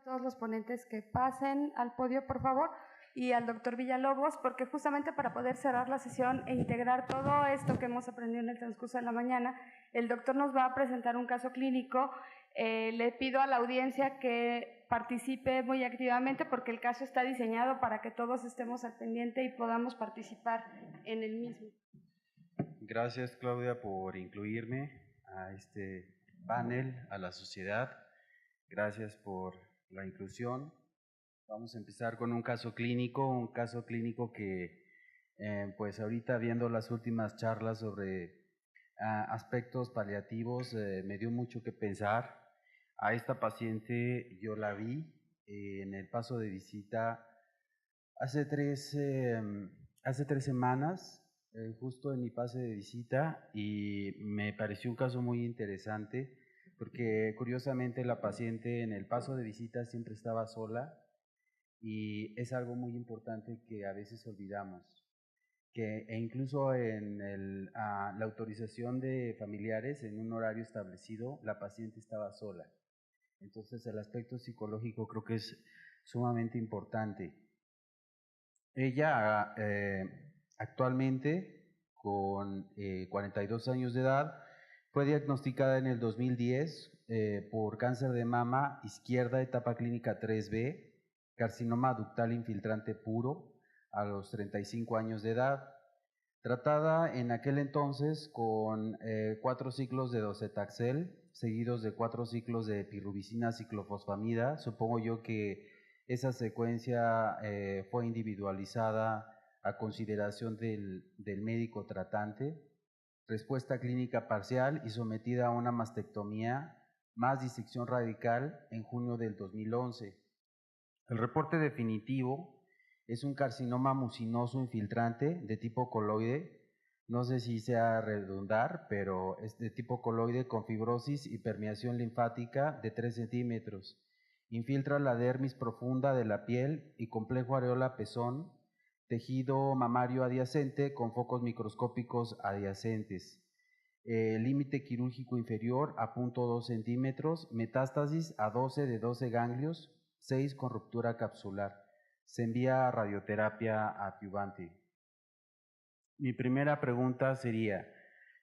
todos los ponentes que pasen al podio, por favor, y al doctor Villalobos, porque justamente para poder cerrar la sesión e integrar todo esto que hemos aprendido en el transcurso de la mañana, el doctor nos va a presentar un caso clínico. Le pido a la audiencia que participe muy activamente porque el caso está diseñado para que todos estemos al pendiente y podamos participar en el mismo. Gracias, Claudia, por incluirme a este panel, a la sociedad. Gracias por la inclusión. Vamos a empezar con un caso clínico que pues ahorita viendo las últimas charlas sobre aspectos paliativos me dio mucho que pensar. A esta paciente yo la vi en el paso de visita hace tres semanas, justo en mi pase de visita, y me pareció un caso muy interesante porque curiosamente la paciente en el paso de visita siempre estaba sola. Y es algo muy importante que a veces olvidamos, e incluso en la autorización de familiares en un horario establecido, la paciente estaba sola. Entonces el aspecto psicológico creo que es sumamente importante. Ella actualmente, con 42 años de edad, fue diagnosticada en el 2010 por cáncer de mama izquierda, etapa clínica 3B, carcinoma ductal infiltrante puro a los 35 años de edad, tratada en aquel entonces con 4 ciclos de docetaxel, seguidos de 4 ciclos de pirubicina ciclofosfamida. Supongo yo que esa secuencia fue individualizada a consideración del médico tratante. Respuesta clínica parcial y sometida a una mastectomía más disección radical en junio del 2011. El reporte definitivo es un carcinoma mucinoso infiltrante de tipo coloide. No sé si sea redundar, pero es de tipo coloide con fibrosis y permeación linfática de 3 centímetros. Infiltra la dermis profunda de la piel y complejo areola-pezón, tejido mamario adyacente con focos microscópicos adyacentes. Límite quirúrgico inferior a 0.2 centímetros, metástasis a 12 de 12 ganglios, 6 con ruptura capsular. Se envía a radioterapia adyuvante. Mi primera pregunta sería,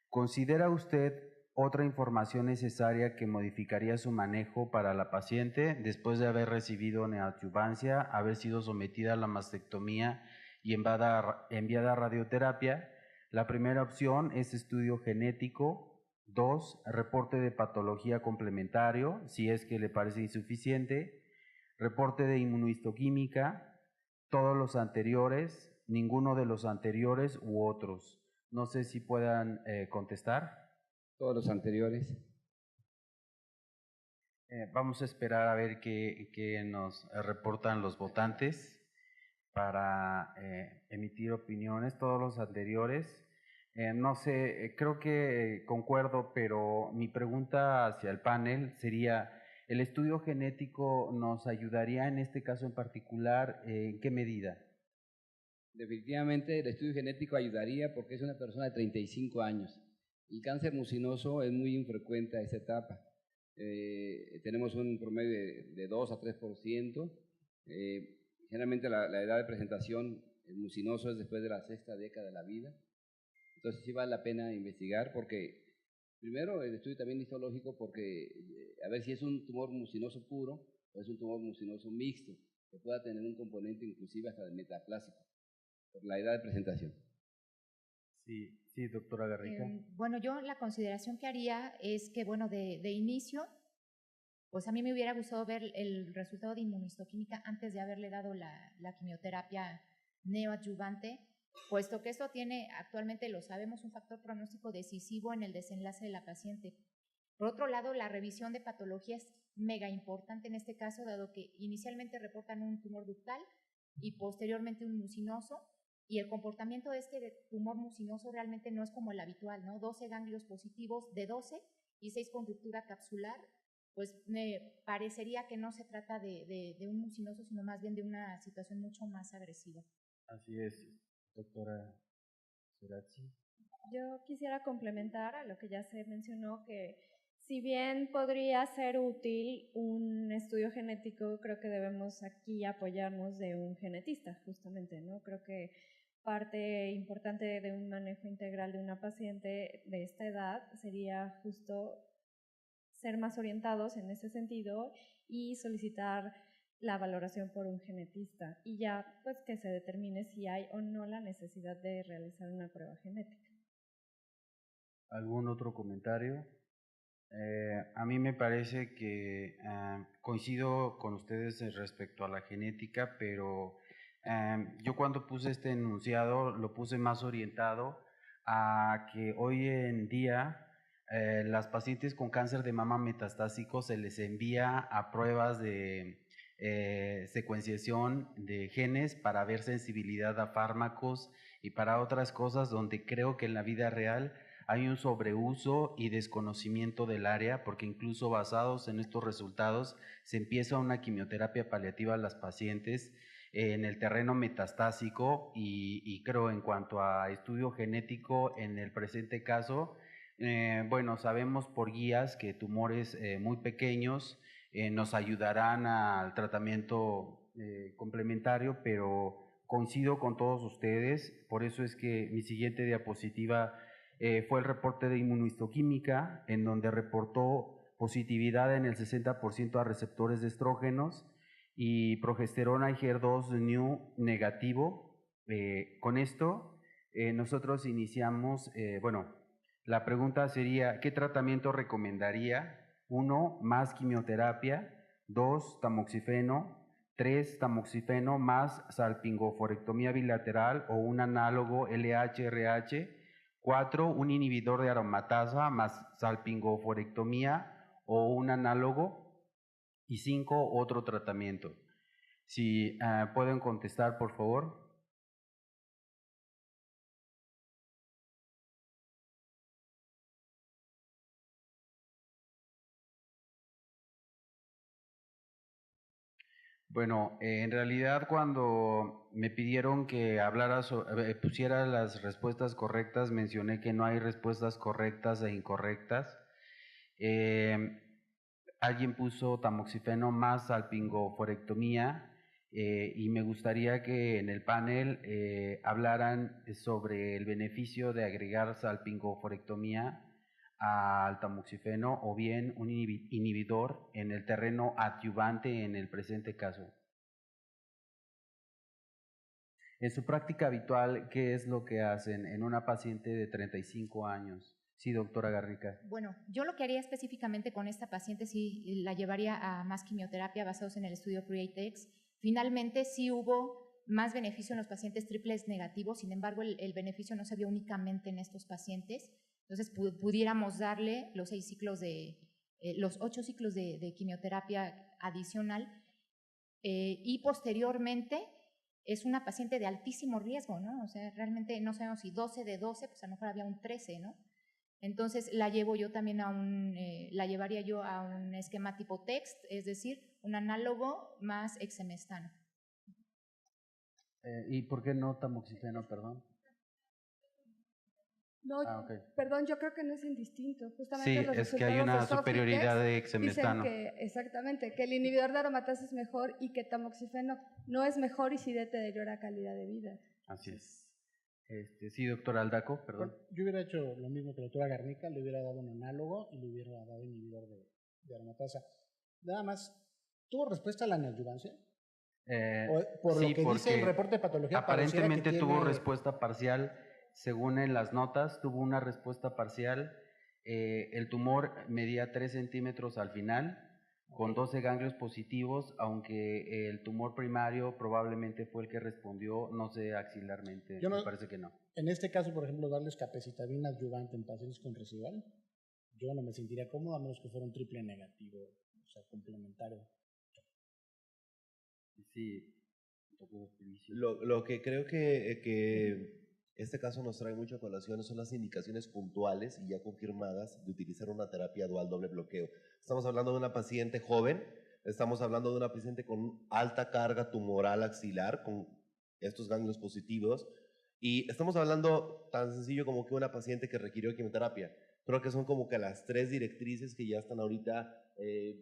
¿considera usted otra información necesaria que modificaría su manejo para la paciente después de haber recibido neoadyuvancia, haber sido sometida a la mastectomía y enviada a radioterapia? La primera opción es estudio genético. 2, reporte de patología complementario, si es que le parece insuficiente. Reporte de inmunohistoquímica, todos los anteriores, ninguno de los anteriores u otros. No sé si puedan contestar. Todos los anteriores. Vamos a esperar a ver qué nos reportan los votantes para emitir opiniones. Todos los anteriores. No sé, creo que concuerdo, pero mi pregunta hacia el panel sería, ¿el estudio genético nos ayudaría en este caso en particular? ¿En qué medida? Definitivamente el estudio genético ayudaría porque es una persona de 35 años. El cáncer mucinoso es muy infrecuente a esa etapa. Tenemos un promedio de 2 a 3%. Generalmente la edad de presentación el mucinoso es después de la 6ª década de la vida. Entonces sí vale la pena investigar porque, primero, el estudio también histológico porque a ver si es un tumor mucinoso puro o es un tumor mucinoso mixto, que pueda tener un componente inclusive hasta de metaplásico, por la edad de presentación. Sí, doctora Garriga. Bueno, yo la consideración que haría es que, bueno, de inicio, pues a mí me hubiera gustado ver el resultado de inmunohistoquímica antes de haberle dado la quimioterapia neoadyuvante, puesto que esto tiene, actualmente lo sabemos, un factor pronóstico decisivo en el desenlace de la paciente. Por otro lado, la revisión de patología es mega importante en este caso, dado que inicialmente reportan un tumor ductal y posteriormente un mucinoso, y el comportamiento de este tumor mucinoso realmente no es como el habitual, ¿no? 12 ganglios positivos de 12 y 6 con ruptura capsular, pues me parecería que no se trata de un mucinoso, sino más bien de una situación mucho más agresiva. Así es, doctora Sorazzi. Yo quisiera complementar a lo que ya se mencionó, que si bien podría ser útil un estudio genético, creo que debemos aquí apoyarnos de un genetista, justamente, ¿no? Creo que parte importante de un manejo integral de una paciente de esta edad sería justo ser más orientados en ese sentido y solicitar la valoración por un genetista y ya pues que se determine si hay o no la necesidad de realizar una prueba genética. ¿Algún otro comentario? A mí me parece que coincido con ustedes respecto a la genética, pero yo cuando puse este enunciado lo puse más orientado a que hoy en día las pacientes con cáncer de mama metastásico se les envía a pruebas de secuenciación de genes para ver sensibilidad a fármacos y para otras cosas donde creo que en la vida real hay un sobreuso y desconocimiento del área, porque incluso basados en estos resultados se empieza una quimioterapia paliativa a las pacientes en el terreno metastásico y creo en cuanto a estudio genético en el presente caso, bueno, sabemos por guías que tumores muy pequeños nos ayudarán al tratamiento complementario, pero coincido con todos ustedes, por eso es que mi siguiente diapositiva fue el reporte de inmunohistoquímica, en donde reportó positividad en el 60% a receptores de estrógenos y progesterona y HER2 new negativo. Con esto, nosotros iniciamos, bueno, la pregunta sería, ¿qué tratamiento recomendaría? 1, más quimioterapia. 2, tamoxifeno. 3, tamoxifeno más salpingoforectomía bilateral o un análogo LH-RH. 4, un inhibidor de aromatasa más salpingoforectomía o un análogo. Y 5, otro tratamiento. Si pueden contestar, por favor. Bueno, en realidad cuando me pidieron que hablara, pusiera las respuestas correctas, mencioné que no hay respuestas correctas e incorrectas. Alguien puso tamoxifeno más salpingoforectomía y me gustaría que en el panel hablaran sobre el beneficio de agregar salpingoforectomía al tamoxifeno o bien un inhibidor en el terreno adyuvante en el presente caso. En su práctica habitual, ¿qué es lo que hacen en una paciente de 35 años? Sí, doctora Garnica. Bueno, yo lo que haría específicamente con esta paciente, sí la llevaría a más quimioterapia basados en el estudio CREATE-X. Finalmente, sí hubo más beneficio en los pacientes triples negativos, sin embargo, el beneficio no se vio únicamente en estos pacientes. Entonces, pudiéramos darle los 8 ciclos de quimioterapia adicional y posteriormente es una paciente de altísimo riesgo, ¿no? O sea, realmente no sabemos si 12 de 12, pues a lo mejor había un 13, ¿no? Entonces la llevo yo también la llevaría yo a un esquema tipo TEXT, es decir, un análogo más exemestano. ¿Y por qué no tamoxifeno, perdón? No, okay. Perdón, yo creo que no es indistinto. Justamente sí, los es que hay una superioridad de exemestano. Dicen que, exactamente, que el inhibidor de aromatasa es mejor y que tamoxifeno no es mejor y sí deteriora calidad de vida. Así es. Sí, doctor Aldaco, perdón. Bueno, yo hubiera hecho lo mismo que la doctora Garnica, le hubiera dado un análogo y le hubiera dado inhibidor de aromatasa. Nada más, ¿tuvo respuesta a la neoadjuvancia? Por sí, lo que dice el reporte de patología, aparentemente tuvo respuesta parcial. Según en las notas, tuvo una respuesta parcial. El tumor medía 3 centímetros al final, con 12 ganglios positivos, aunque el tumor primario probablemente fue el que respondió, no sé axilarmente, me parece que no. En este caso, por ejemplo, darles capecitabina adyuvante en pacientes con residual, yo no me sentiría cómodo a menos que fuera un triple negativo, o sea, complementario. Sí. Lo que creo que este caso nos trae mucho a colación son las indicaciones puntuales y ya confirmadas de utilizar una terapia dual doble bloqueo. Estamos hablando de una paciente joven, estamos hablando de una paciente con alta carga tumoral axilar, con estos ganglios positivos, y estamos hablando tan sencillo como que una paciente que requirió quimioterapia. Creo que son como que las 3 directrices que ya están ahorita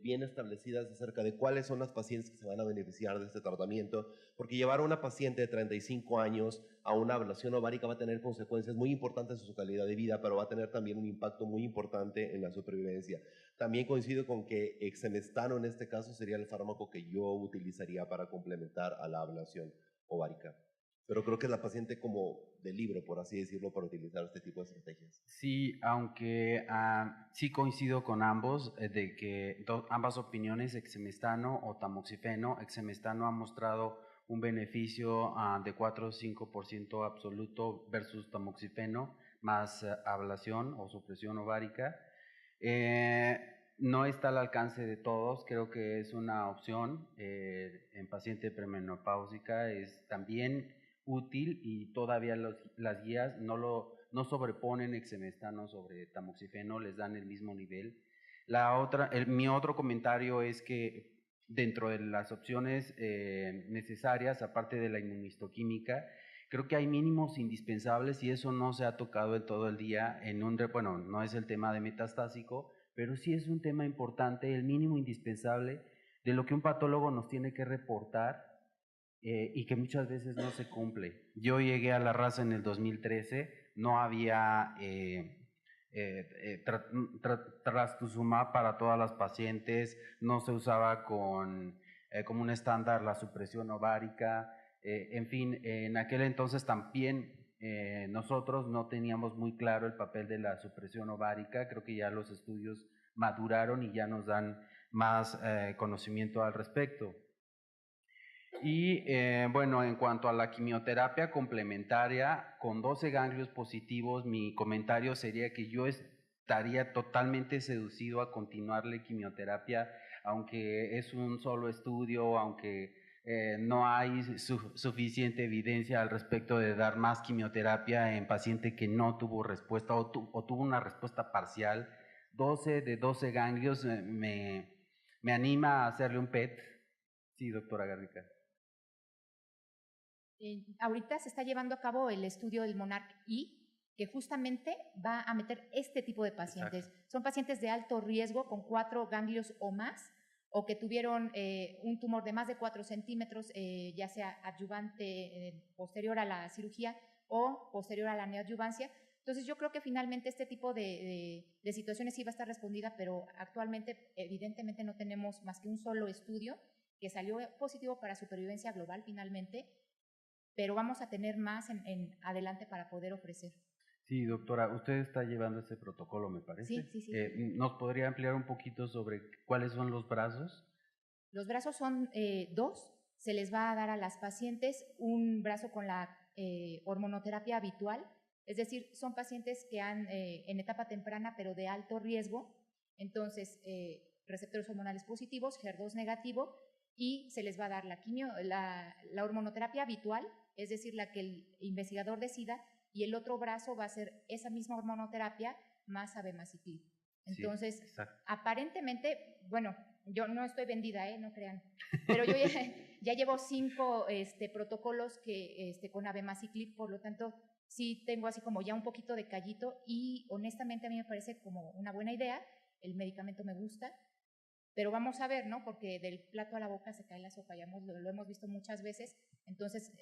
bien establecidas acerca de cuáles son las pacientes que se van a beneficiar de este tratamiento, porque llevar a una paciente de 35 años a una ablación ovárica va a tener consecuencias muy importantes en su calidad de vida, pero va a tener también un impacto muy importante en la supervivencia. También coincido con que exemestano en este caso sería el fármaco que yo utilizaría para complementar a la ablación ovárica. Pero creo que es la paciente como de libro, por así decirlo, para utilizar este tipo de estrategias. Sí, aunque sí coincido con ambos, de que ambas opiniones, exemestano o tamoxifeno. Exemestano ha mostrado un beneficio de 4 o 5% absoluto versus tamoxifeno más ablación o supresión ovárica. No está al alcance de todos, creo que es una opción. En paciente premenopáusica es también útil y todavía las guías no sobreponen exemestano sobre tamoxifeno, les dan el mismo nivel. Mi otro comentario es que dentro de las opciones necesarias, aparte de la inmunistoquímica, creo que hay mínimos indispensables y eso no se ha tocado en todo el día. Bueno, no es el tema de metastásico, pero sí es un tema importante, el mínimo indispensable de lo que un patólogo nos tiene que reportar y que muchas veces no se cumple. Yo llegué a la raza en el 2013, no había trastuzumab para todas las pacientes, no se usaba como un estándar la supresión ovárica, en fin, en aquel entonces también nosotros no teníamos muy claro el papel de la supresión ovárica. Creo que ya los estudios maduraron y ya nos dan más conocimiento al respecto. Y bueno, en cuanto a la quimioterapia complementaria con 12 ganglios positivos, mi comentario sería que yo estaría totalmente seducido a continuarle quimioterapia, aunque es un solo estudio, aunque no hay suficiente evidencia al respecto de dar más quimioterapia en paciente que no tuvo respuesta o tuvo una respuesta parcial. 12 ganglios me anima a hacerle un PET. Sí, doctora Garnica. Ahorita se está llevando a cabo el estudio del Monarch-I, que justamente va a meter este tipo de pacientes. Exacto. Son pacientes de alto riesgo con 4 ganglios o más, o que tuvieron un tumor de más de 4 centímetros, ya sea adyuvante posterior a la cirugía o posterior a la neoadyuvancia. Entonces yo creo que finalmente este tipo de situaciones sí va a estar respondida, pero actualmente evidentemente no tenemos más que un solo estudio que salió positivo para supervivencia global finalmente, pero vamos a tener más en adelante para poder ofrecer. Sí, doctora, usted está llevando ese protocolo, me parece. Sí. ¿Nos podría ampliar un poquito sobre cuáles son los brazos? Los brazos son 2. Se les va a dar a las pacientes un brazo con la hormonoterapia habitual, es decir, son pacientes que han en etapa temprana pero de alto riesgo, entonces receptores hormonales positivos, HER2 negativo, y se les va a dar la hormonoterapia habitual, es decir, la que el investigador decida, y el otro brazo va a ser esa misma hormonoterapia más abemaciclib. Entonces, sí, aparentemente, bueno, yo no estoy vendida, no crean, pero yo ya llevo 5 protocolos con abemaciclib, por lo tanto, sí tengo así como ya un poquito de callito y honestamente a mí me parece como una buena idea, el medicamento me gusta, pero vamos a ver, ¿no? Porque del plato a la boca se cae la sopa, ya lo hemos visto muchas veces, entonces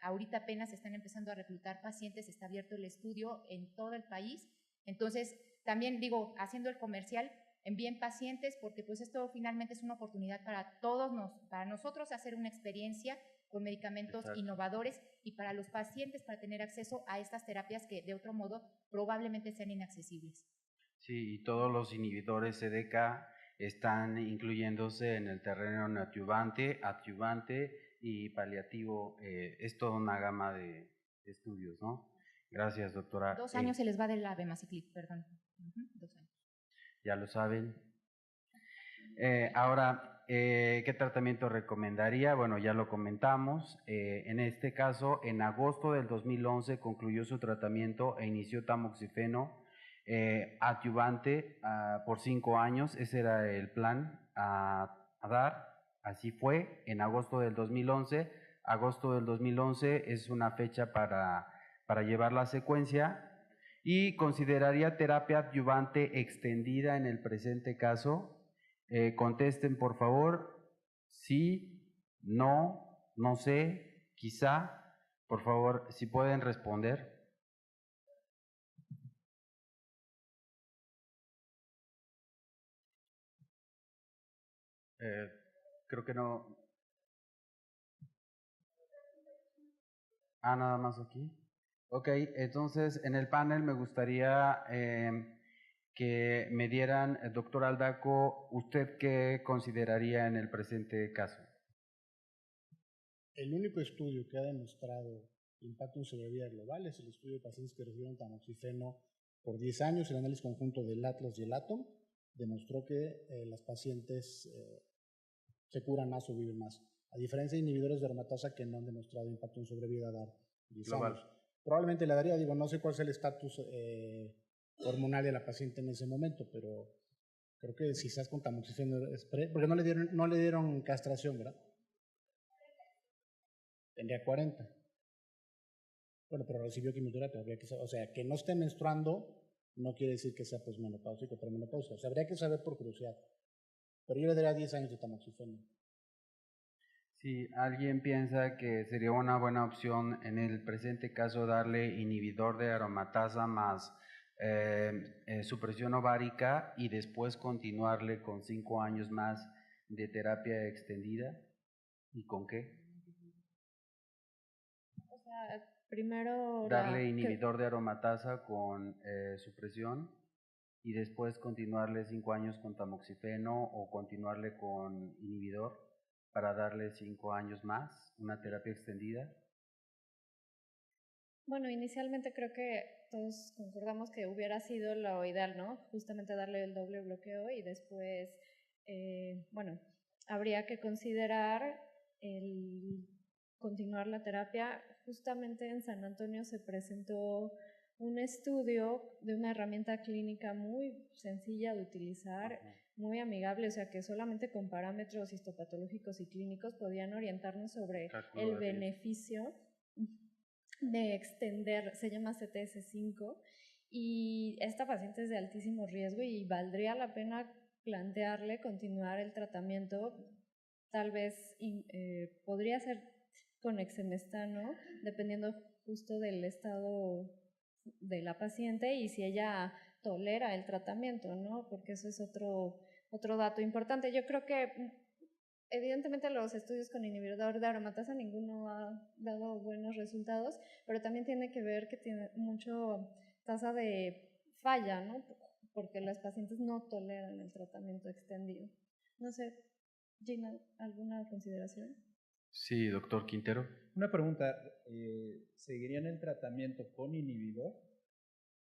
ahorita apenas están empezando a reclutar pacientes, está abierto el estudio en todo el país, entonces también digo, haciendo el comercial, envíen pacientes porque pues esto finalmente es una oportunidad para para nosotros hacer una experiencia con medicamentos Exacto. Innovadores y para los pacientes para tener acceso a estas terapias que de otro modo probablemente sean inaccesibles. Sí, y todos los inhibidores CDK están incluyéndose en el terreno neoadyuvante, adyuvante y paliativo. Es toda una gama de estudios, ¿no? Gracias, doctora. 2 años se les va del abemaciclib, perdón. 2 años. Ya lo saben. Ahora, ¿qué tratamiento recomendaría? Bueno, ya lo comentamos. En este caso, en agosto del 2011 concluyó su tratamiento e inició tamoxifeno adyuvante por 5 años. Ese era el plan a dar. Así fue en agosto del 2011. Agosto del 2011 es una fecha para llevar la secuencia. ¿Y consideraría terapia adyuvante extendida en el presente caso? Contesten, por favor, sí, no, no sé, quizá. Por favor, si pueden responder. Creo que no. Nada más aquí. Ok, entonces en el panel me gustaría que me dieran, doctor Aldaco, ¿usted qué consideraría en el presente caso? El único estudio que ha demostrado impacto en sobrevida global es el estudio de pacientes que recibieron tamoxifeno por 10 años. El análisis conjunto del Atlas y el ATOM demostró que las pacientes se curan más o viven más, a diferencia de inhibidores de aromatasa que no han demostrado impacto en sobrevida a dar 10 años. Probablemente le daría, no sé cuál es el estatus hormonal de la paciente en ese momento, pero creo que si estás con tamoxifeno, porque no le dieron castración, ¿verdad? Tendría 40. Bueno, pero recibió quimioterapia, habría que saber, o sea, que no esté menstruando no quiere decir que sea posmenopáusico o premenopáusica, o sea, habría que saber por curiosidad. Pero yo le daría 10 años de tamoxifeno. Si alguien piensa que sería una buena opción en el presente caso darle inhibidor de aromatasa más supresión ovárica y después continuarle con 5 años más de terapia extendida, ¿y con qué? O sea, primero darle inhibidor de aromatasa con supresión y después continuarle 5 años con tamoxifeno o continuarle con inhibidor para darle 5 años más, una terapia extendida. Bueno, inicialmente creo que todos concordamos que hubiera sido lo ideal, ¿no? Justamente darle el doble bloqueo y después, bueno, habría que considerar el continuar la terapia. Justamente en San Antonio se presentó un estudio de una herramienta clínica muy sencilla de utilizar, muy amigable, o sea que solamente con parámetros histopatológicos y clínicos podían orientarnos sobre el beneficio de extender, se llama CTS5, y esta paciente es de altísimo riesgo y valdría la pena plantearle continuar el tratamiento, tal vez podría ser con exemestano, dependiendo justo del estado de la paciente y si ella tolera el tratamiento, ¿no? Porque eso es otro dato importante. Yo creo que evidentemente los estudios con inhibidor de aromatasa ninguno ha dado buenos resultados, pero también tiene que ver que tiene mucho tasa de falla, ¿no? Porque las pacientes no toleran el tratamiento extendido. No sé, Gina, ¿alguna consideración? Sí, doctor Quintero. Una pregunta, ¿seguirían el tratamiento con inhibidor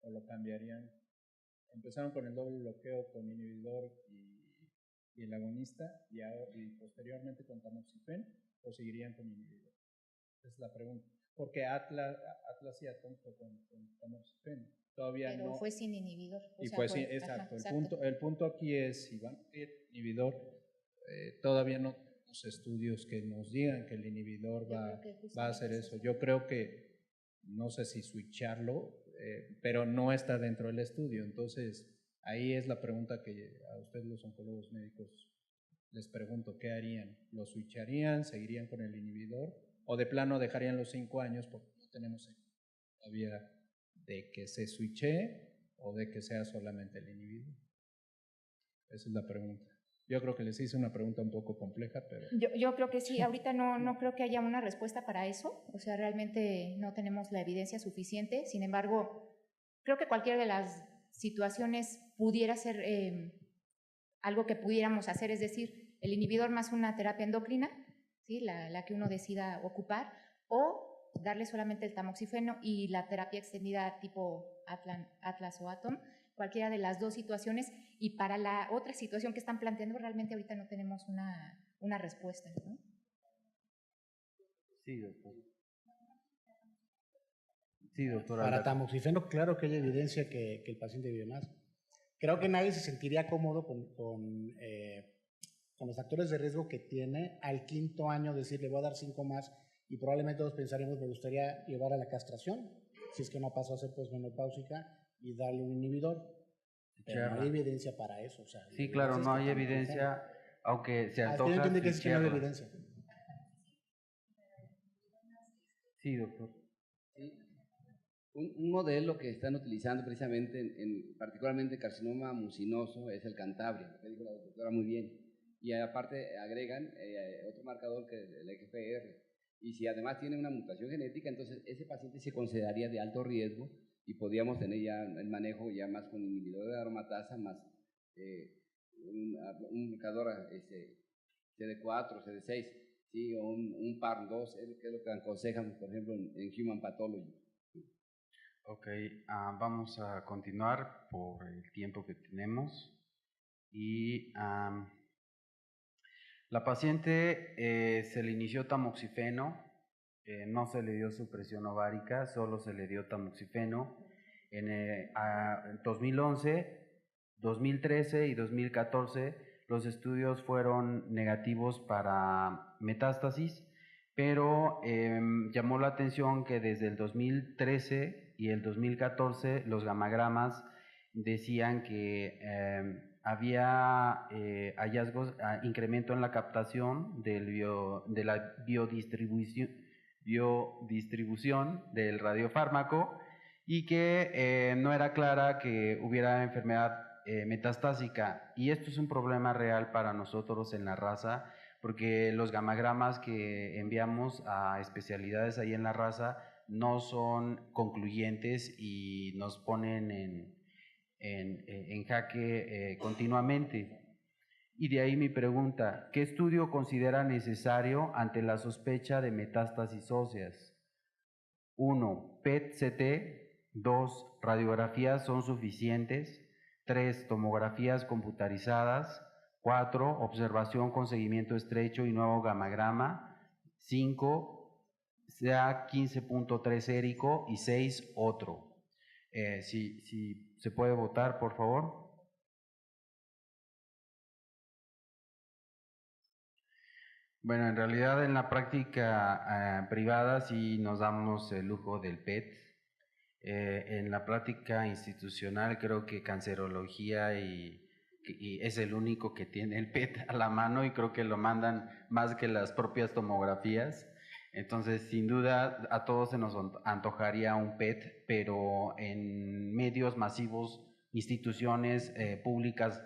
o lo cambiarían? ¿Empezaron con el doble bloqueo con inhibidor y el agonista y posteriormente con tamoxifeno o seguirían con inhibidor? Esa es la pregunta. Porque Atlas y Atom fue con tamoxifeno. Todavía pero no, fue sin inhibidor. Exacto. El punto aquí es, si van a ir inhibidor, todavía no tenemos estudios que nos digan que el inhibidor va a hacer eso. Yo creo que, no sé si switcharlo, pero no está dentro del estudio. Entonces, ahí es la pregunta que a ustedes los oncólogos médicos les pregunto, ¿qué harían? ¿Lo switcharían? ¿Seguirían con el inhibidor? ¿O de plano dejarían los 5 años porque no tenemos todavía de que se switche o de que sea solamente el inhibidor? Esa es la pregunta. Yo creo que les hice una pregunta un poco compleja, pero... Yo creo que sí, ahorita no creo que haya una respuesta para eso, o sea, realmente no tenemos la evidencia suficiente, sin embargo, creo que cualquiera de las situaciones pudiera ser algo que pudiéramos hacer, es decir, el inhibidor más una terapia endocrina, ¿sí? la que uno decida ocupar, o darle solamente el tamoxifeno y la terapia extendida tipo Atlas o Atom, cualquiera de las dos situaciones, y para la otra situación que están planteando realmente ahorita no tenemos una respuesta, ¿no? Sí, doctor. Sí, doctora. Para tamoxifeno, claro que hay evidencia que el paciente vive más. Creo que nadie se sentiría cómodo con los factores de riesgo que tiene al 5º año decir le voy a dar 5 más y probablemente todos pensaremos me gustaría llevar a la castración si es que no pasó a ser posmenopáusica y darle un inhibidor. Pero no hay evidencia para eso. O sea, sí, claro, no hay evidencia, aunque se antoja. Usted entiende que es que no hay evidencia. Sí, doctor. Sí. Un modelo que están utilizando precisamente, particularmente carcinoma mucinoso, es el Cantabria, lo que dijo la doctora muy bien. Y aparte agregan otro marcador que es el XPR. Y si además tiene una mutación genética, entonces ese paciente se consideraría de alto riesgo y podríamos tener ya el manejo ya más con inhibidor de aromatasa, más un marcador CD4, CD6, ¿sí? O un PAR2, que es lo que aconsejan, por ejemplo, en Human Pathology. Ok, vamos a continuar por el tiempo que tenemos. Y la paciente se le inició tamoxifeno, no se le dio supresión ovárica, solo se le dio tamoxifeno. En 2011, 2013 y 2014 los estudios fueron negativos para metástasis, pero llamó la atención que desde el 2013 y el 2014 los gamagramas decían que había hallazgos, incremento en la captación de la biodistribución del radiofármaco y que no era clara que hubiera enfermedad metastásica. Y esto es un problema real para nosotros en la raza, porque los gamagramas que enviamos a especialidades ahí en la raza no son concluyentes y nos ponen en jaque continuamente. Y de ahí mi pregunta, ¿qué estudio considera necesario ante la sospecha de metástasis óseas? 1. PET-CT. 2. Radiografías son suficientes. 3. Tomografías computarizadas. 4. Observación con seguimiento estrecho y nuevo gamagrama. 5. CA 15.3 érico. Y 6. Otro. Si se puede votar, por favor. Bueno, en realidad en la práctica privada sí nos damos el lujo del PET. En la práctica institucional creo que cancerología y es el único que tiene el PET a la mano y creo que lo mandan más que las propias tomografías. Entonces, sin duda, a todos se nos antojaría un PET, pero en medios masivos, instituciones públicas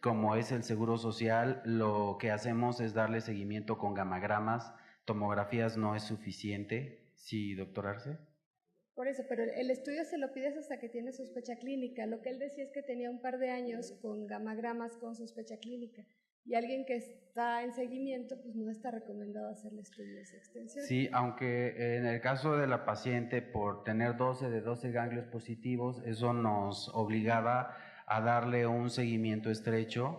como es el Seguro Social, lo que hacemos es darle seguimiento con gamagramas, tomografías no es suficiente. Sí, doctor Arce. Por eso, pero el estudio se lo pides hasta que tiene sospecha clínica. Lo que él decía es que tenía un par de años con gamagramas con sospecha clínica. Y alguien que está en seguimiento, pues no está recomendado hacerle estudios de extensión. Sí, aunque en el caso de la paciente, por tener 12 de 12 ganglios positivos, eso nos obligaba a darle un seguimiento estrecho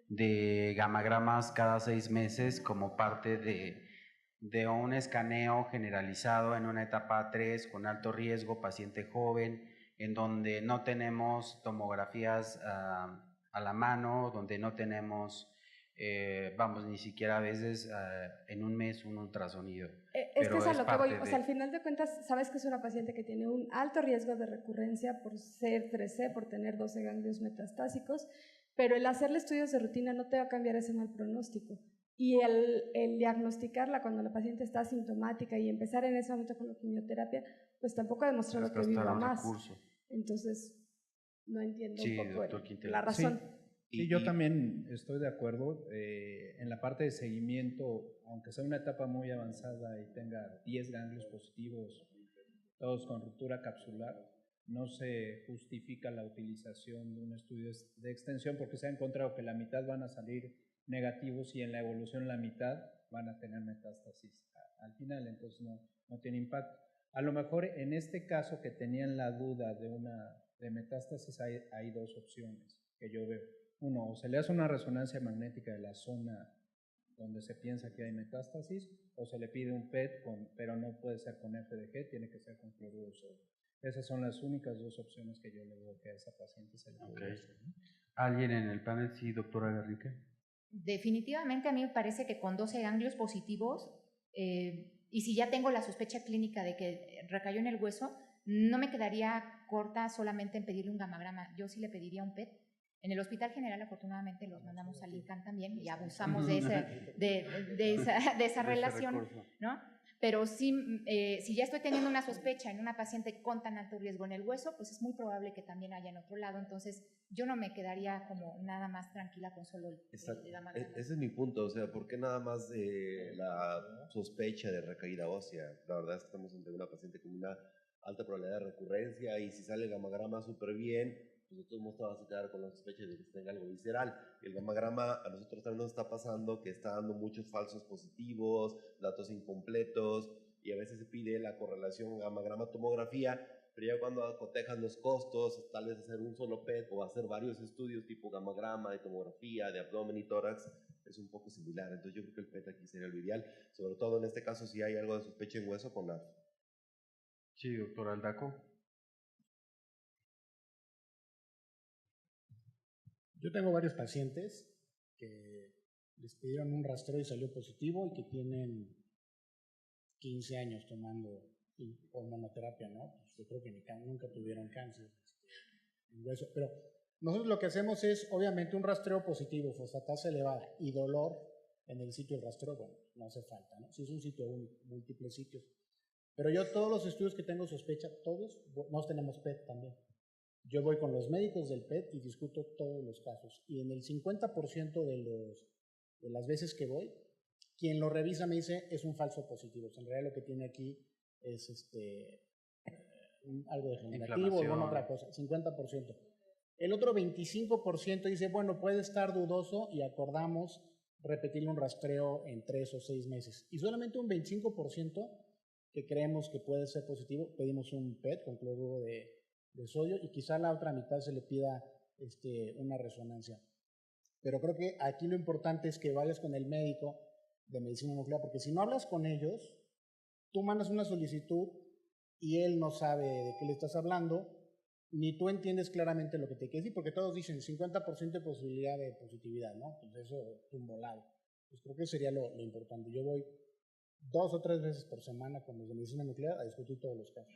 de gamagramas cada 6 meses como parte de un escaneo generalizado en una etapa 3 con alto riesgo, paciente joven, en donde no tenemos tomografías a la mano, donde no tenemos, ni siquiera a veces en un mes un ultrasonido. Es que es a lo que voy, o sea, al final de cuentas sabes que es una paciente que tiene un alto riesgo de recurrencia por ser 3C, por tener 12 ganglios metastásicos, pero el hacerle estudios de rutina no te va a cambiar ese mal pronóstico. Y el diagnosticarla cuando la paciente está asintomática y empezar en ese momento con la quimioterapia, pues tampoco ha demostrado que viva más. Entonces, no entiendo un poco la razón. Sí, yo también estoy de acuerdo. En la parte de seguimiento, aunque sea una etapa muy avanzada y tenga 10 ganglios positivos, todos con ruptura capsular, no se justifica la utilización de un estudio de extensión porque se ha encontrado que la mitad van a salir negativos y en la evolución la mitad van a tener metástasis al final, entonces no tiene impacto. A lo mejor en este caso que tenían la duda de metástasis hay dos opciones que yo veo. Uno, o se le hace una resonancia magnética de la zona donde se piensa que hay metástasis, o se le pide un PET, pero no puede ser con FDG, tiene que ser con cloruro de sodio. Esas son las únicas dos opciones que yo le veo que a esa paciente se le puede hacer. ¿Alguien en el panel? Sí, doctora Garrique. Definitivamente a mí me parece que con 12 ganglios positivos, y si ya tengo la sospecha clínica de que recayó en el hueso, no me quedaría corta solamente en pedirle un gamagrama, yo sí le pediría un PET. En el Hospital General, afortunadamente, los mandamos al ICANN también y abusamos de esa relación, ¿no? Pero sí, si ya estoy teniendo una sospecha en una paciente con tan alto riesgo en el hueso, pues es muy probable que también haya en otro lado. Entonces, yo no me quedaría como nada más tranquila con solo el gamagrama. Ese es mi punto, o sea, ¿por qué nada más la sospecha de recaída ósea? La verdad es que estamos ante una paciente con una alta probabilidad de recurrencia y si sale el gamagrama súper bien, pues de todos modos te vas a quedar con la sospecha de que tenga algo visceral. El gamagrama a nosotros también nos está pasando que está dando muchos falsos positivos, datos incompletos y a veces se pide la correlación gamagrama-tomografía, pero ya cuando acotejas los costos, tal vez hacer un solo PET o hacer varios estudios tipo gamagrama, de tomografía, de abdomen y tórax, es un poco similar. Entonces yo creo que el PET aquí sería lo ideal, sobre todo en este caso si hay algo de sospecha en hueso con la... Sí, doctor Aldaco. Yo tengo varios pacientes que les pidieron un rastreo y salió positivo y que tienen 15 años tomando hormonoterapia, ¿no? Pues yo creo que nunca tuvieron cáncer en hueso. Pero nosotros lo que hacemos es, obviamente, un rastreo positivo, fosfatasa elevada y dolor en el sitio del rastreo, bueno, no hace falta, ¿no? Si es un sitio único, múltiples sitios. Pero yo todos los estudios que tengo sospecha, todos, nos tenemos PET también. Yo voy con los médicos del PET y discuto todos los casos. Y en el 50% de las veces que voy, quien lo revisa me dice es un falso positivo. En realidad lo que tiene aquí es algo degenerativo o alguna otra cosa. 50%. El otro 25% dice, bueno, puede estar dudoso y acordamos repetirle un rastreo en 3 o 6 meses. Y solamente un 25% que creemos que puede ser positivo, pedimos un PET con cloruro de sodio y quizá la otra mitad se le pida una resonancia. Pero creo que aquí lo importante es que vayas con el médico de medicina nuclear, porque si no hablas con ellos, tú mandas una solicitud y él no sabe de qué le estás hablando, ni tú entiendes claramente lo que te quiere decir, porque todos dicen 50% de posibilidad de positividad, ¿no? Entonces eso es un volado. Pues creo que sería lo importante. Yo voy 2 o 3 veces por semana con los de medicina nuclear a discutir todos los casos.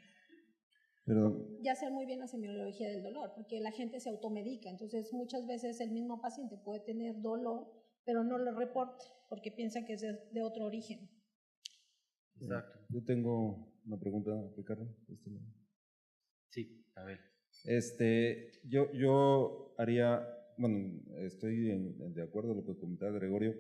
Perdón. Ya hacer muy bien la semiología del dolor, porque la gente se automedica, entonces muchas veces el mismo paciente puede tener dolor, pero no lo reporta porque piensa que es de otro origen. Exacto. Yo tengo una pregunta, Ricardo. Sí, a ver. Yo haría, bueno, estoy de acuerdo con lo que comentaba Gregorio,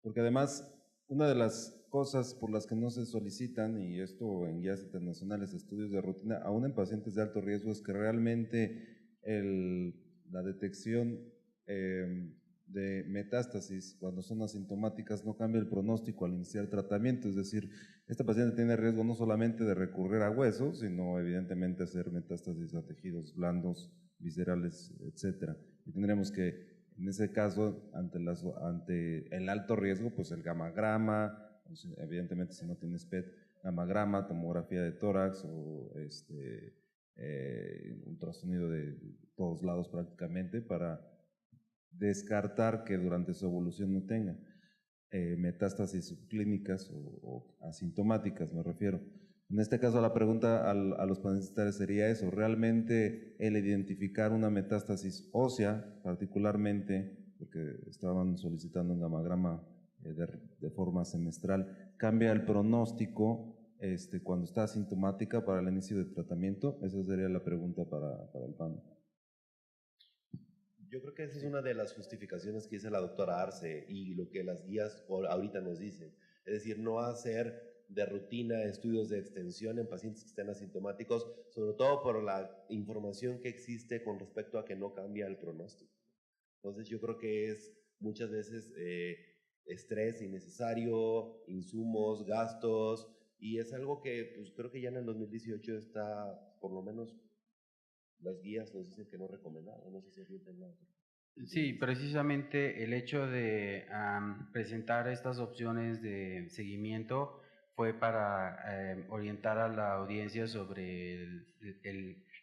porque además una de las cosas por las que no se solicitan, y esto en guías internacionales, estudios de rutina, aún en pacientes de alto riesgo, es que realmente la detección de metástasis cuando son asintomáticas no cambia el pronóstico al iniciar tratamiento. Es decir, esta paciente tiene riesgo no solamente de recurrir a huesos, sino evidentemente hacer metástasis a tejidos blandos, viscerales, etc. Y tendremos que, en ese caso, ante el alto riesgo, pues el gamagrama, evidentemente si no tienes PET, gamagrama, tomografía de tórax o ultrasonido de todos lados prácticamente para descartar que durante su evolución no tenga metástasis subclínicas o asintomáticas, me refiero. En este caso la pregunta a los panelistas sería eso, ¿realmente el identificar una metástasis ósea, particularmente, porque estaban solicitando un gamagrama de forma semestral, cambia el pronóstico cuando está asintomática para el inicio de tratamiento? Esa sería la pregunta para el panel. Yo creo que esa es una de las justificaciones que dice la doctora Arce y lo que las guías ahorita nos dicen. Es decir, no hacer de rutina estudios de extensión en pacientes que estén asintomáticos, sobre todo por la información que existe con respecto a que no cambia el pronóstico. Entonces yo creo que es muchas veces estrés innecesario, insumos, gastos, y es algo que pues, creo que ya en el 2018 está, por lo menos las guías nos dicen que no recomendado, no sé si alguien nada. Sí, precisamente el hecho de presentar estas opciones de seguimiento fue para orientar a la audiencia sobre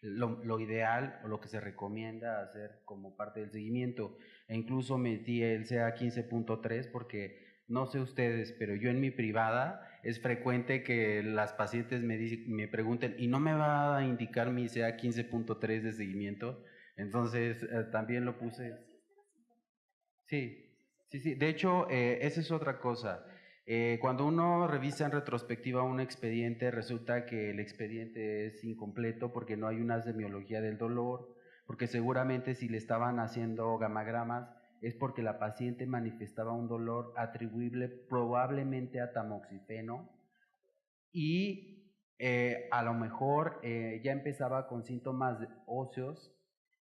lo ideal o lo que se recomienda hacer como parte del seguimiento. E incluso metí el CA 15.3 porque no sé ustedes, pero yo en mi privada es frecuente que las pacientes me pregunten, ¿y no me va a indicar mi CA 15.3 de seguimiento? Entonces, también lo puse. Sí, sí, sí. De hecho, esa es otra cosa. Cuando uno revisa en retrospectiva un expediente, resulta que el expediente es incompleto porque no hay una semiología del dolor, porque seguramente si le estaban haciendo gamagramas es porque la paciente manifestaba un dolor atribuible probablemente a tamoxifeno y a lo mejor ya empezaba con síntomas óseos,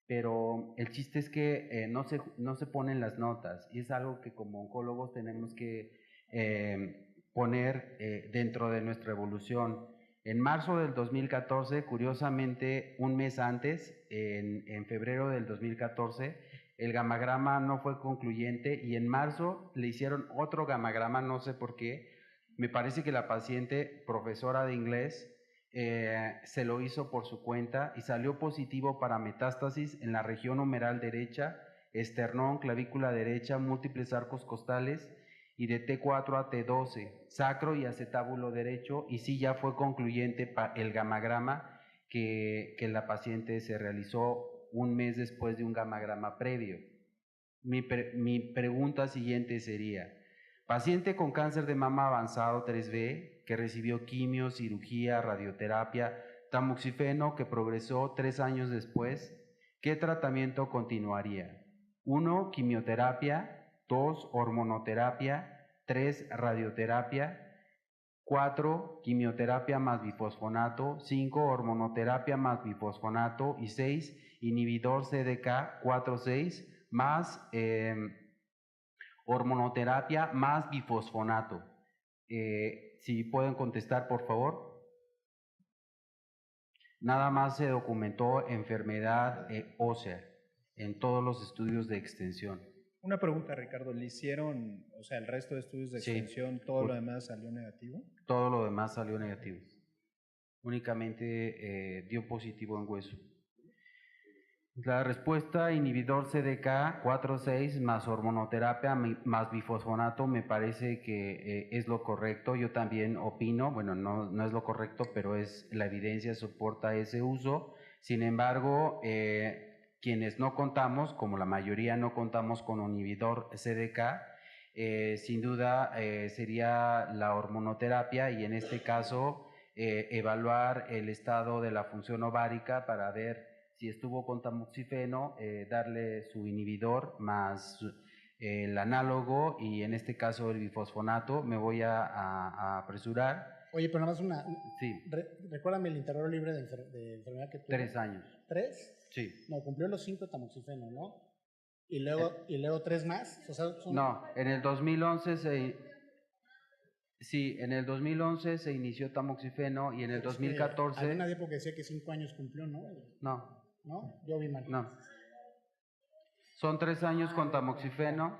pero el chiste es que no se ponen las notas y es algo que como oncólogos tenemos que poner dentro de nuestra evolución. En marzo del 2014, curiosamente un mes antes, en febrero del 2014, el gamagrama no fue concluyente y en marzo le hicieron otro gamagrama, no sé por qué. Me parece que la paciente, profesora de inglés, se lo hizo por su cuenta y salió positivo para metástasis en la región humeral derecha, esternón, clavícula derecha, múltiples arcos costales y de T4 a T12, sacro y acetábulo derecho, y sí ya fue concluyente el gamagrama que la paciente se realizó un mes después de un gamagrama previo. Mi pregunta siguiente sería, paciente con cáncer de mama avanzado 3B, que recibió quimio, cirugía, radioterapia, tamoxifeno, que progresó 3 años después, ¿qué tratamiento continuaría? 1. Quimioterapia. 2. Hormonoterapia. 3. Radioterapia. 4. Quimioterapia más bifosfonato. 5. Hormonoterapia más bifosfonato. Y 6. Inhibidor CDK 4/6 más hormonoterapia más bifosfonato. Si pueden contestar, por favor. Nada más se documentó enfermedad ósea en todos los estudios de extensión. Una pregunta, Ricardo, ¿le hicieron, o sea, el resto de estudios de extensión, todo lo demás salió negativo? Todo lo demás salió negativo. Únicamente dio positivo en hueso. La respuesta, inhibidor CDK 4/6 más hormonoterapia más bifosfonato, me parece que es lo correcto. Yo también opino, bueno, no es lo correcto, pero la evidencia soporta ese uso. Sin embargo, quienes no contamos, como la mayoría no contamos con un inhibidor CDK, sin duda sería la hormonoterapia y en este caso evaluar el estado de la función ovárica para ver si estuvo con tamoxifeno, darle su inhibidor más el análogo y en este caso el bifosfonato. Me voy a apresurar. Oye, pero nada más Sí. Recuérdame el intervalo libre de enfermedad que tuvo. 3 años. ¿3? Sí. No, cumplió los 5 tamoxifeno, ¿no? Y luego 3 más. O sea, No, en el 2011 Sí, en el 2011 se inició tamoxifeno y en el 2014... Había una época que decía que 5 años cumplió, ¿no? No. ¿No? Yo vi mal. No. Son 3 años con tamoxifeno.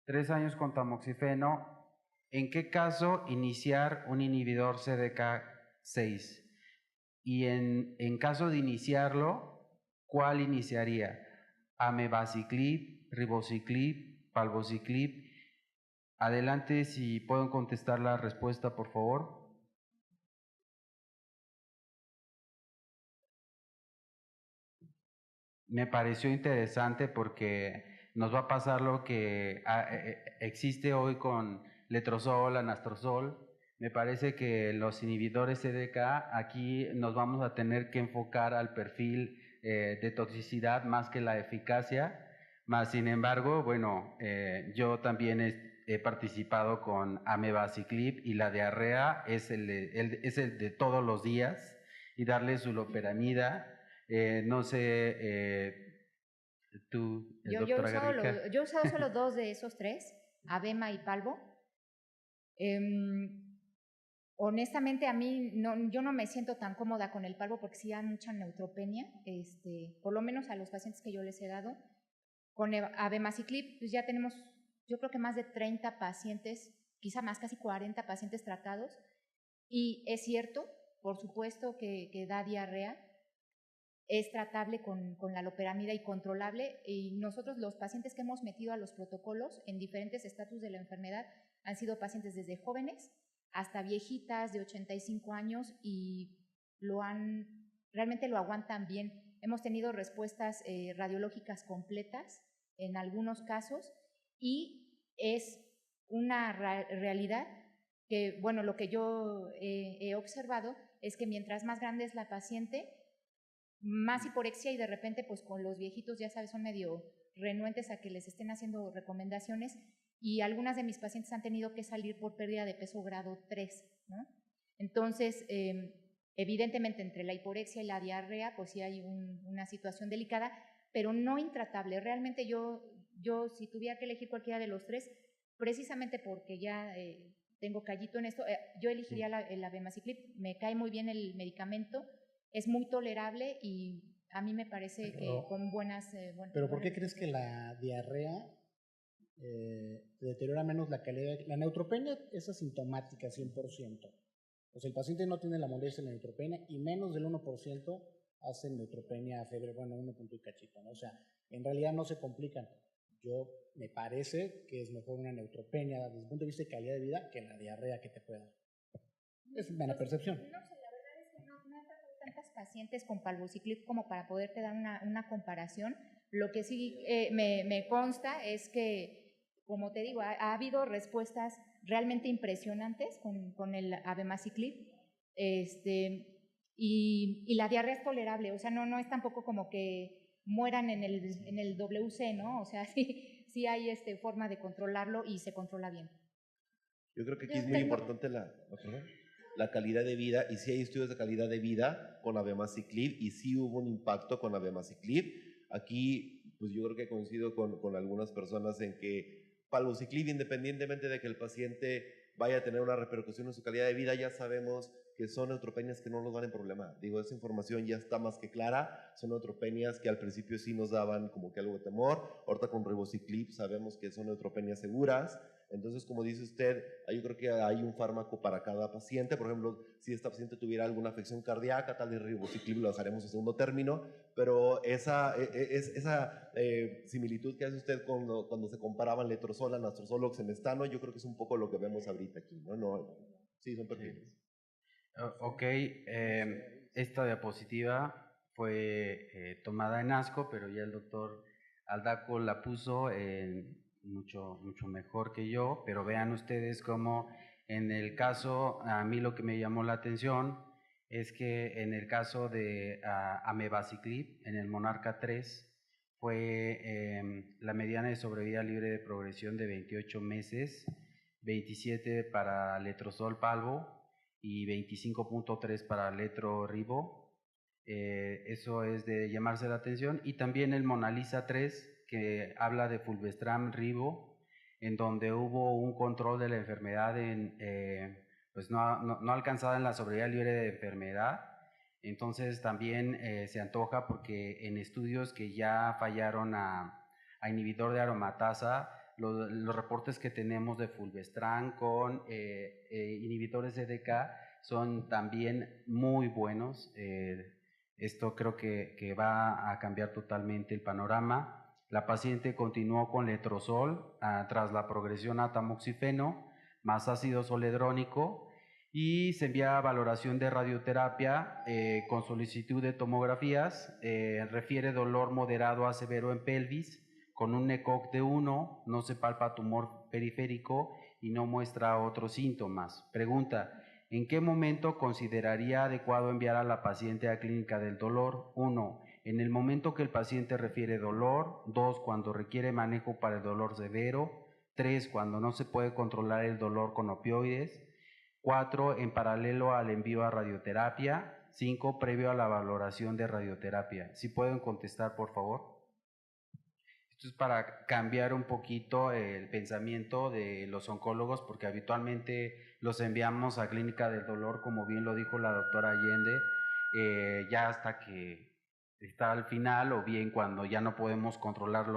3 años con tamoxifeno. ¿En qué caso iniciar un inhibidor CDK6? Y en caso de iniciarlo, ¿cuál iniciaría? Amevaciclib, ribociclib, palbociclib. Adelante, si pueden contestar la respuesta, por favor. Me pareció interesante porque nos va a pasar lo que existe hoy con letrozol, anastrozol. Me parece que los inhibidores CDK aquí nos vamos a tener que enfocar al perfil de toxicidad más que la eficacia. Más sin embargo, bueno, yo también he participado con amevaciclib y la diarrea es el de todos los días y darle su loperamida. No sé, tú, doctora Garriga. Yo he usado solo 2 de esos 3, Abema y Palbo. Honestamente, a mí yo no me siento tan cómoda con el Palbo porque sí da mucha neutropenia, por lo menos a los pacientes que yo les he dado. Con abemaciclib, pues ya tenemos, yo creo que más de 30 pacientes, quizá más, casi 40 pacientes tratados. Y es cierto, por supuesto, que da diarrea. Es tratable con la loperamida y controlable, y nosotros los pacientes que hemos metido a los protocolos en diferentes estatus de la enfermedad Han sido pacientes desde jóvenes hasta viejitas de 85 años y realmente lo aguantan bien. Hemos tenido respuestas radiológicas completas en algunos casos y es una realidad que, bueno, lo que yo he observado es que mientras más grande es la paciente, más hiporexia y de repente pues con los viejitos, ya sabes, son medio renuentes a que les estén haciendo recomendaciones y algunas de mis pacientes han tenido que salir por pérdida de peso grado 3, ¿no? Entonces, evidentemente entre la hiporexia y la diarrea pues sí hay una situación delicada, pero no intratable. Realmente yo si tuviera que elegir cualquiera de los tres, precisamente porque ya tengo callito en esto, yo elegiría el abemaciclib. Me cae muy bien el medicamento, es muy tolerable y a mí me parece que con buenas... ¿Pero por qué crees que la diarrea deteriora menos la calidad? La neutropenia es asintomática 100%. O sea, el paciente no tiene la molestia de la neutropenia y menos del 1% hacen neutropenia, fiebre, bueno, 1 punto y cachito, ¿no? O sea, en realidad no se complican. Me parece que es mejor una neutropenia desde el punto de vista de calidad de vida que la diarrea que te puede dar. Es una percepción. No sé, la verdad es que no he tratado tantas pacientes con palbociclib como para poderte dar una comparación. Lo que sí me consta es que, como te digo, ha habido respuestas realmente impresionantes con el abemaciclib, y la diarrea es tolerable, o sea, no es tampoco como que mueran en el WC, ¿no? O sea, sí hay forma de controlarlo y se controla bien. Yo creo que aquí es muy importante la calidad de vida, y sí hay estudios de calidad de vida con abemaciclib, y sí hubo un impacto con abemaciclib. Aquí, pues yo creo que coincido con algunas personas en que palbociclib, independientemente de que el paciente vaya a tener una repercusión en su calidad de vida, ya sabemos que son neutropenias que no nos dan en problema. Digo, esa información ya está más que clara. Son neutropenias que al principio sí nos daban como que algo de temor. Ahorita con ribociclib sabemos que son neutropenias seguras. Entonces, como dice usted, yo creo que hay un fármaco para cada paciente. Por ejemplo, si esta paciente tuviera alguna afección cardíaca, tal vez ribociclib lo dejaremos en segundo término, pero esa similitud que hace usted cuando se comparaban letrozol, anastrozol, oxemestano, yo creo que es un poco lo que vemos ahorita aquí, ¿no? Sí, son pertinentes. Ok, esta diapositiva fue tomada en ASCO, pero ya el doctor Aldaco la puso mucho mejor que yo, pero vean ustedes cómo en el caso, a mí lo que me llamó la atención es que en el caso de amebaciclib, en el Monarca 3, fue la mediana de sobrevida libre de progresión de 28 meses, 27 para letrozol palbo, y 25.3 para letroribo. Eso es de llamarse la atención. Y también el Monalisa 3, que habla de fulvestrant ribo, en donde hubo un control de la enfermedad pues no alcanzada en la sobrevida libre de enfermedad. Entonces también se antoja porque en estudios que ya fallaron a inhibidor de aromatasa, los reportes que tenemos de fulvestrant con inhibidores EDK son también muy buenos. Esto creo que va a cambiar totalmente el panorama. La paciente continuó con letrozol tras la progresión a tamoxifeno más ácido zoledrónico y se envía a valoración de radioterapia con solicitud de tomografías. Refiere dolor moderado a severo en pelvis, con un ECOG de 1, no se palpa tumor periférico y no muestra otros síntomas. Pregunta, ¿en qué momento consideraría adecuado enviar a la paciente a clínica del dolor? 1, en el momento que el paciente refiere dolor. 2, cuando requiere manejo para el dolor severo. 3, cuando no se puede controlar el dolor con opioides. 4, en paralelo al envío a radioterapia. 5, previo a la valoración de radioterapia. ¿Sí pueden contestar, por favor? Esto es para cambiar un poquito el pensamiento de los oncólogos, porque habitualmente los enviamos a clínica del dolor, como bien lo dijo la doctora Allende, ya hasta que está al final, o bien cuando ya no podemos controlar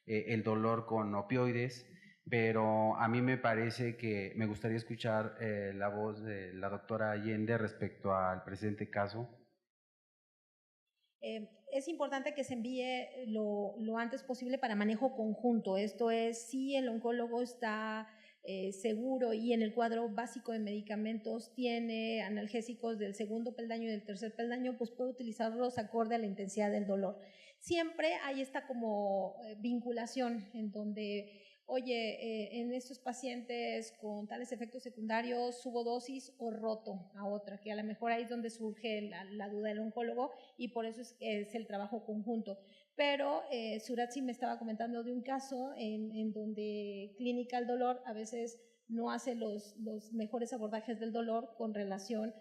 el dolor con opioides. Pero a mí me parece que me gustaría escuchar la voz de la doctora Allende respecto al presente caso. Es importante que se envíe lo antes posible para manejo conjunto. Esto es, si el oncólogo está seguro y en el cuadro básico de medicamentos tiene analgésicos del segundo peldaño y del tercer peldaño, pues puede utilizarlos acorde a la intensidad del dolor. Siempre hay esta como vinculación en donde, oye, en estos pacientes con tales efectos secundarios subo dosis o roto a otra, que a lo mejor ahí es donde surge la duda del oncólogo y por eso es el trabajo conjunto. Pero Surat sí me estaba comentando de un caso en donde clínica del dolor a veces no hace los mejores abordajes del dolor con relación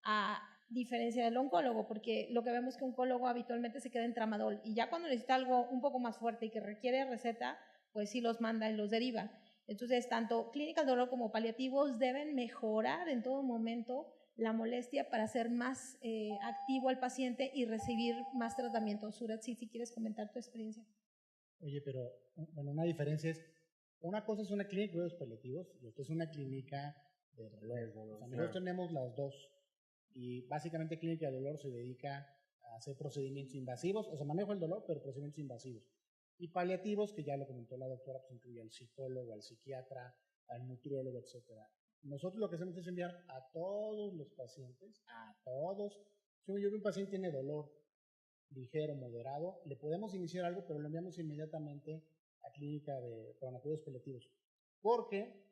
a diferencia del oncólogo, porque lo que vemos que un oncólogo habitualmente se queda en tramadol y ya cuando necesita algo un poco más fuerte y que requiere receta, pues sí los manda y los deriva. Entonces, tanto clínica del dolor como paliativos deben mejorar en todo momento la molestia para hacer más activo al paciente y recibir más tratamiento. Surat, si quieres comentar tu experiencia. Oye, pero bueno, una diferencia es, una cosa es una clínica de cuidados paliativos y otra es una clínica de dolor. O sea, nosotros tenemos las dos y básicamente clínica de dolor se dedica a hacer procedimientos invasivos, o sea, manejo el dolor, pero procedimientos invasivos. Y paliativos, que ya lo comentó la doctora, pues incluye al psicólogo, al psiquiatra, al nutriólogo, etcétera. Nosotros lo que hacemos es enviar a todos los pacientes, a todos. Si yo veo que un paciente tiene dolor ligero, moderado, le podemos iniciar algo, pero lo enviamos inmediatamente a clínica de cuidados paliativos. Porque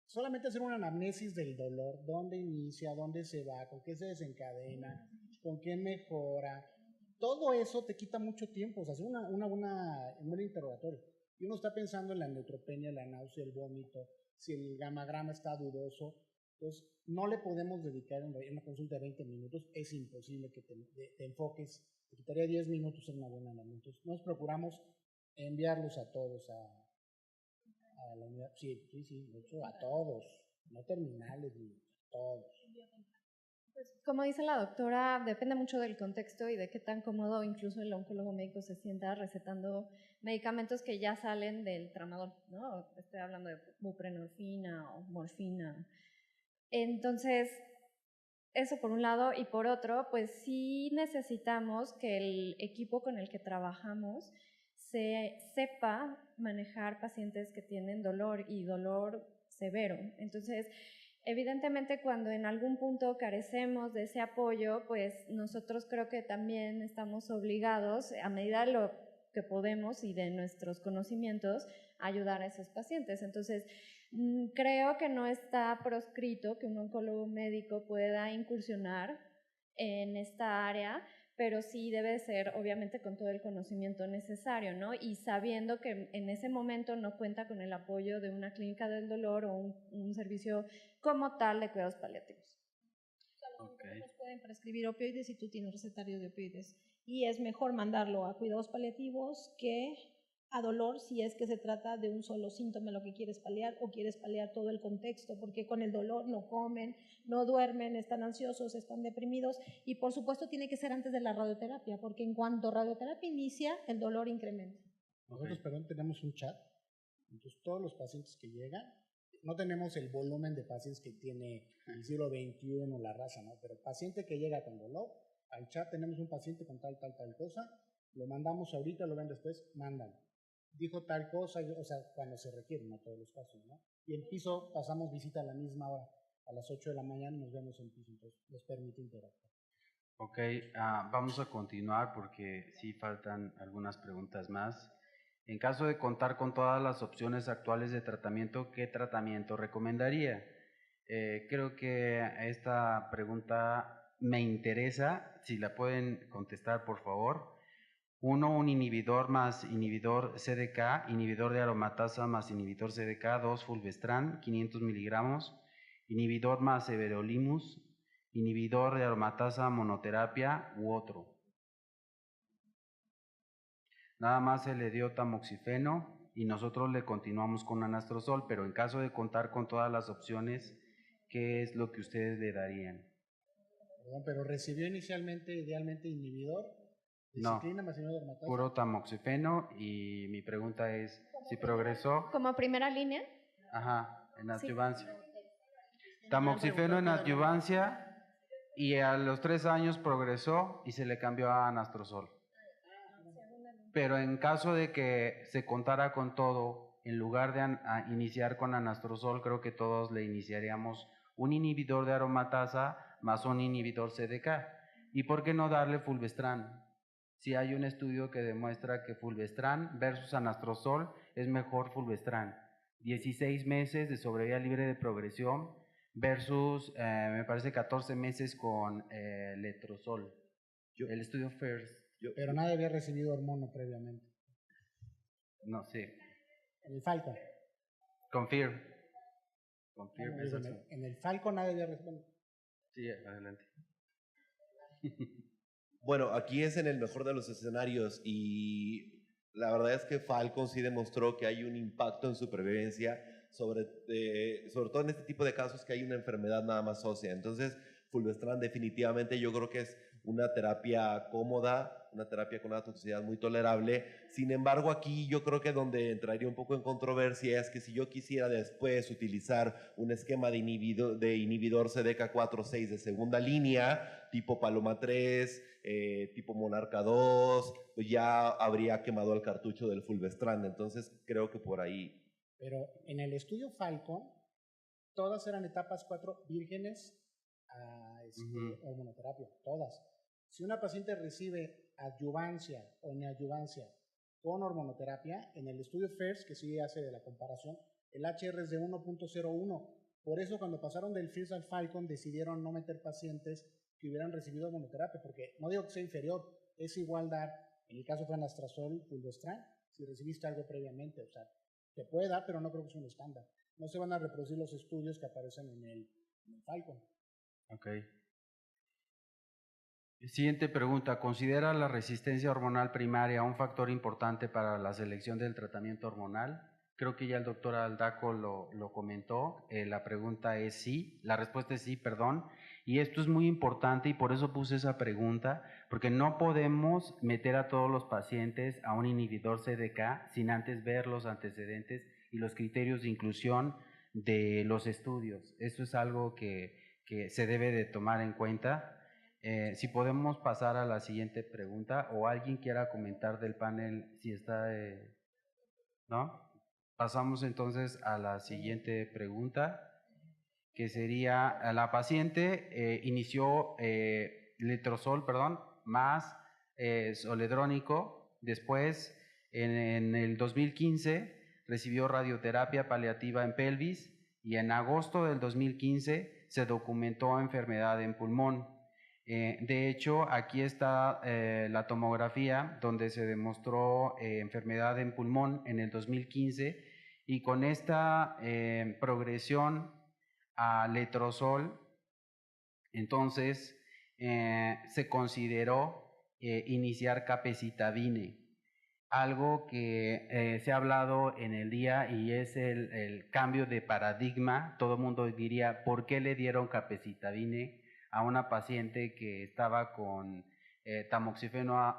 solamente hacer una anamnesis del dolor, dónde inicia, dónde se va, con qué se desencadena, con qué mejora, todo eso te quita mucho tiempo, o sea, hacer un interrogatorio. Y uno está pensando en la neutropenia, la náusea, el vómito, si el gamagrama está dudoso, entonces no le podemos dedicar en una consulta de 20 minutos, es imposible que te enfoques, te quitaría 10 minutos en una buena anamnesis. Entonces nos procuramos enviarlos a todos a la unidad, sí, de hecho a todos, no terminales, ni a todos. Pues como dice la doctora, depende mucho del contexto y de qué tan cómodo incluso el oncólogo médico se sienta recetando medicamentos que ya salen del tramadol, ¿no? Estoy hablando de buprenorfina o morfina. Entonces, eso por un lado, y por otro, pues sí necesitamos que el equipo con el que trabajamos se sepa manejar pacientes que tienen dolor y dolor severo. Entonces, evidentemente, cuando en algún punto carecemos de ese apoyo, pues nosotros creo que también estamos obligados, a medida de lo que podemos y de nuestros conocimientos, a ayudar a esos pacientes. Entonces, creo que no está proscrito que un oncólogo médico pueda incursionar en esta área, pero sí debe ser, obviamente, con todo el conocimiento necesario, ¿no? Y sabiendo que en ese momento no cuenta con el apoyo de una clínica del dolor o un servicio como tal de cuidados paliativos. Okay. Nos pueden prescribir opioides si tú tienes recetario de opioides. Y es mejor mandarlo a cuidados paliativos que a dolor si es que se trata de un solo síntoma lo que quieres paliar o quieres paliar todo el contexto, porque con el dolor no comen, no duermen, están ansiosos, están deprimidos y por supuesto tiene que ser antes de la radioterapia, porque en cuanto radioterapia inicia, el dolor incrementa. Nosotros, perdón, tenemos un chat, entonces todos los pacientes que llegan, no tenemos el volumen de pacientes que tiene el siglo XXI, la raza, ¿no? Pero el paciente que llega con dolor, al chat tenemos un paciente con tal cosa, lo mandamos ahorita, lo ven después, mandan. Dijo tal cosa, o sea, cuando se requiere, no todos los casos, ¿no? Y en piso pasamos visita a la misma hora, a las 8 de la mañana nos vemos en piso, entonces les permite interactuar. Ok, vamos a continuar porque sí faltan algunas preguntas más. En caso de contar con todas las opciones actuales de tratamiento, ¿qué tratamiento recomendaría? Creo que esta pregunta me interesa, si la pueden contestar por favor. 1, un inhibidor más inhibidor CDK, inhibidor de aromatasa más inhibidor CDK, 2, fulvestrán, 500 miligramos, inhibidor más everolimus, inhibidor de aromatasa monoterapia u otro. Nada más se le dio tamoxifeno y nosotros le continuamos con anastrozol, pero en caso de contar con todas las opciones, ¿qué es lo que ustedes le darían? Perdón, pero recibió inicialmente, idealmente, inhibidor. No, puro tamoxifeno y mi pregunta es, si progresó... ¿Como primera línea? Ajá, en adyuvancia. Sí. Tamoxifeno en adyuvancia y a los 3 años progresó y se le cambió a anastrozol. Pero en caso de que se contara con todo en lugar de iniciar con anastrozol, creo que todos le iniciaríamos un inhibidor de aromatasa más un inhibidor CDK. ¿Y por qué no darle fulvestrán? Si hay un estudio que demuestra que fulvestrán versus anastrozol es mejor fulvestrán. 16 meses de sobrevida libre de progresión versus, me parece, 14 meses con letrozol. El estudio FIRST. Pero nadie había recibido hormono previamente. No sé. En el Falcon. Confirm. En el Falcon nadie había recibido. Sí, adelante. Bueno, aquí es en el mejor de los escenarios y la verdad es que Falcon sí demostró que hay un impacto en supervivencia, sobre todo en este tipo de casos que hay una enfermedad nada más ósea. Entonces, fulvestrán definitivamente yo creo que es una terapia cómoda, una terapia con una toxicidad muy tolerable. Sin embargo, aquí yo creo que donde entraría un poco en controversia es que si yo quisiera después utilizar un esquema de inhibidor CDK4/6 de segunda línea, tipo Paloma 3, tipo Monarca 2, pues ya habría quemado el cartucho del fulvestrán. Entonces, creo que por ahí. Pero en el estudio Falcon, todas eran etapas 4 vírgenes a hormonoterapia, todas. Si una paciente recibe adyuvancia o neoadyuvancia con hormonoterapia, en el estudio FIRST, que sí hace de la comparación, el HR es de 1.01. Por eso cuando pasaron del FIRST al Falcon decidieron no meter pacientes que hubieran recibido hormonoterapia, porque no digo que sea inferior, es igual dar, en el caso fue anastrozol, fulvestrán, si recibiste algo previamente, o sea, te puede dar, pero no creo que sea un estándar. No se van a reproducir los estudios que aparecen en el Falcon. Ok. Siguiente pregunta. ¿Considera la resistencia hormonal primaria un factor importante para la selección del tratamiento hormonal? Creo que ya el doctor Aldaco lo comentó. La pregunta es sí. La respuesta es sí, perdón. Y esto es muy importante y por eso puse esa pregunta, porque no podemos meter a todos los pacientes a un inhibidor CDK sin antes ver los antecedentes y los criterios de inclusión de los estudios. Eso es algo que se debe de tomar en cuenta. Si podemos pasar a la siguiente pregunta o alguien quiera comentar del panel si está, ¿no? Pasamos entonces a la siguiente pregunta, que sería, la paciente inició letrozol, más zoledrónico, después en el 2015 recibió radioterapia paliativa en pelvis y en agosto del 2015 se documentó enfermedad en pulmón. De hecho, aquí está la tomografía donde se demostró enfermedad en pulmón en el 2015 y con esta progresión a letrozol, entonces se consideró iniciar capecitabine, algo que se ha hablado en el día y es el cambio de paradigma. Todo el mundo diría, ¿por qué le dieron capecitabine a una paciente que estaba con tamoxifeno,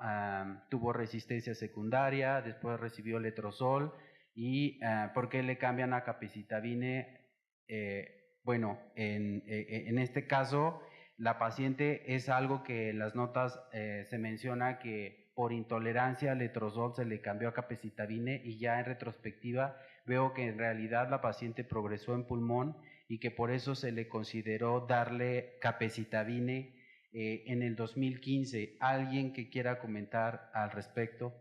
tuvo resistencia secundaria, después recibió letrozol y por qué le cambian a capecitabine? Bueno, en este caso la paciente es algo que en las notas se menciona que por intolerancia al letrozol se le cambió a capecitabine y ya en retrospectiva veo que en realidad la paciente progresó en pulmón y que por eso se le consideró darle capecitabine en el 2015. ¿Alguien que quiera comentar al respecto?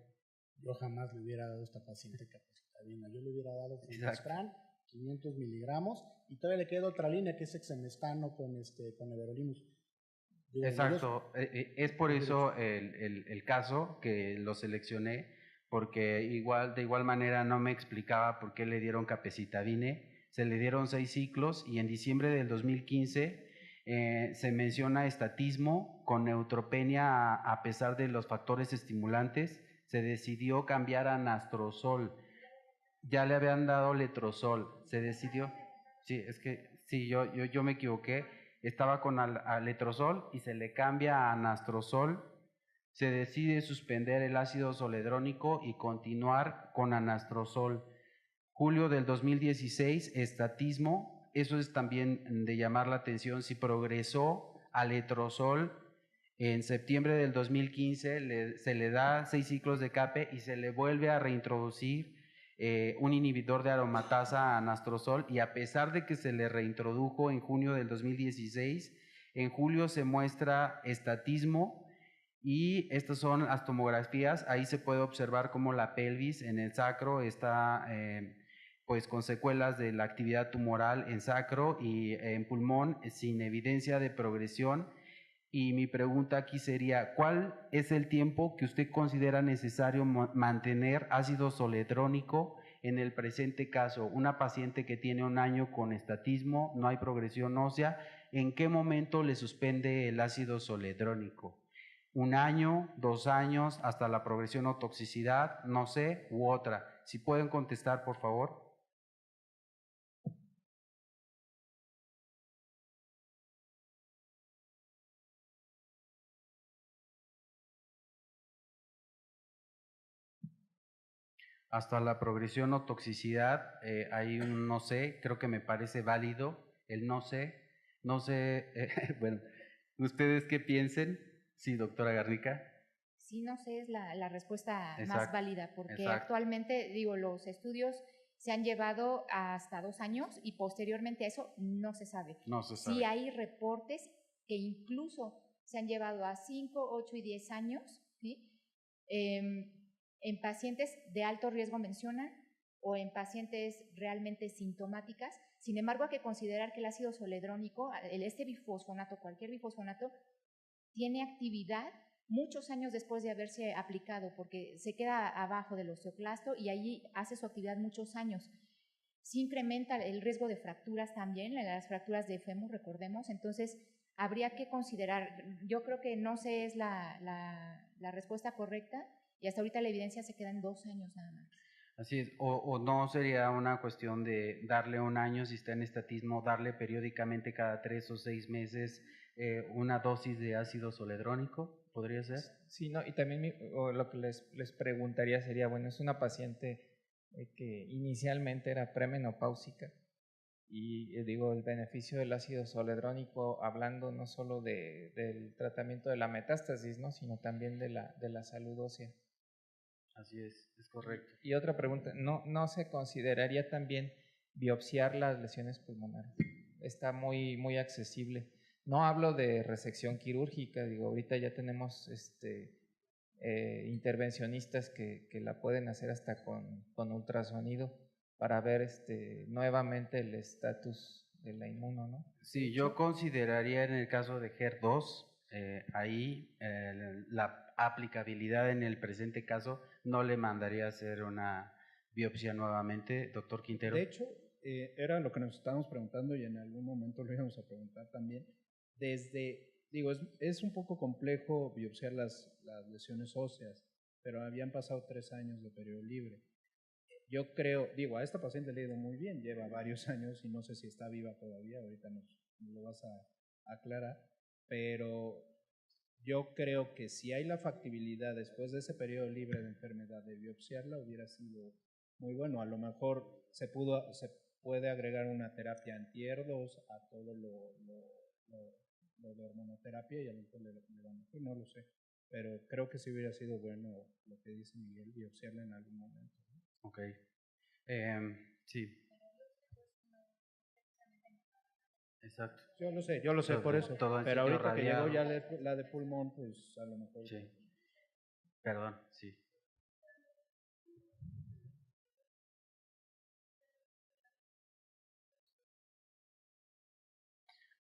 Yo jamás le hubiera dado a esta paciente capecitabina. Yo le hubiera dado fulvestrán, 500 miligramos, y todavía le queda otra línea que es exemestano con everolimus. Exacto, es por eso el caso que lo seleccioné, porque de igual manera no me explicaba por qué le dieron capecitabine. Se le dieron 6 ciclos y en diciembre del 2015 se menciona estatismo con neutropenia a pesar de los factores estimulantes. Se decidió cambiar a anastrozol. Ya le habían dado letrozol. Se decidió. Sí, es que sí, yo me equivoqué. Estaba con letrozol y se le cambia a anastrozol. Se decide suspender el ácido zoledrónico y continuar con anastrozol. Julio del 2016, estatismo, eso es también de llamar la atención. Si progresó a letrozol, en septiembre del 2015 se le da 6 ciclos de CAPE y se le vuelve a reintroducir un inhibidor de aromatasa anastrozol, y a pesar de que se le reintrodujo en junio del 2016, en julio se muestra estatismo, y estas son las tomografías. Ahí se puede observar cómo la pelvis en el sacro está pues con secuelas de la actividad tumoral en sacro y en pulmón sin evidencia de progresión. Y mi pregunta aquí sería, ¿cuál es el tiempo que usted considera necesario mantener ácido zoledrónico en el presente caso? Una paciente que tiene 1 año con estatismo, no hay progresión ósea, ¿en qué momento le suspende el ácido zoledrónico? 1 año, 2 años, hasta la progresión o toxicidad, no sé, u otra. Si pueden contestar, por favor. Hasta la progresión o toxicidad, hay un no sé, creo que me parece válido el no sé, bueno, ¿ustedes qué piensen? Sí, doctora Garnica. Sí, no sé, es la respuesta Exacto, más válida, porque exacto. actualmente, digo, los estudios se han llevado hasta 2 años y posteriormente a eso no se sabe. No se sabe. Sí hay reportes que incluso se han llevado a 5, 8 y 10 años, ¿sí? En pacientes de alto riesgo mencionan, o en pacientes realmente sintomáticas. Sin embargo, hay que considerar que el ácido zoledrónico, este bifosfonato, cualquier bifosfonato, tiene actividad muchos años después de haberse aplicado, porque se queda abajo del osteoclasto y allí hace su actividad muchos años. Sí incrementa el riesgo de fracturas también, las fracturas de fémur, recordemos. Entonces, habría que considerar, yo creo que no sé es la respuesta correcta, y hasta ahorita la evidencia se queda en 2 años nada más. Así es, o no sería una cuestión de darle 1 año si está en estatismo, darle periódicamente cada 3 o 6 meses una dosis de ácido zoledrónico, ¿podría ser? Sí, no, y también lo que les preguntaría sería, bueno, es una paciente que inicialmente era premenopáusica, y digo, el beneficio del ácido zoledrónico, hablando no solo del tratamiento de la metástasis, ¿no?, sino también de la salud ósea. Así es correcto. Y otra pregunta, ¿no se consideraría también biopsiar las lesiones pulmonares? Está muy, muy accesible. No hablo de resección quirúrgica, digo, ahorita ya tenemos intervencionistas que la pueden hacer hasta con ultrasonido para ver nuevamente el estatus de la inmuno, ¿no? Sí, yo consideraría en el caso de HER2, ahí la aplicabilidad en el presente caso no le mandaría a hacer una biopsia nuevamente, doctor Quintero. De hecho, era lo que nos estábamos preguntando y en algún momento lo íbamos a preguntar también. Es un poco complejo biopsiar las lesiones óseas, pero habían pasado 3 años de periodo libre. Yo creo, a esta paciente le ha ido muy bien, lleva varios años y no sé si está viva todavía, ahorita nos lo vas a aclarar, pero yo creo que si hay la factibilidad después de ese periodo libre de enfermedad de biopsiarla, hubiera sido muy bueno. A lo mejor se puede agregar una terapia anti-HER2 a todo lo de hormonoterapia y a lo mejor le van a hacer, no lo sé. Pero creo que sí hubiera sido bueno lo que dice Miguel, biopsiarla en algún momento. Ok. Sí. Exacto. Yo lo sé por eso. Pero ahorita radiado, que llegó ya la de pulmón, pues a lo mejor. Sí. Perdón, sí.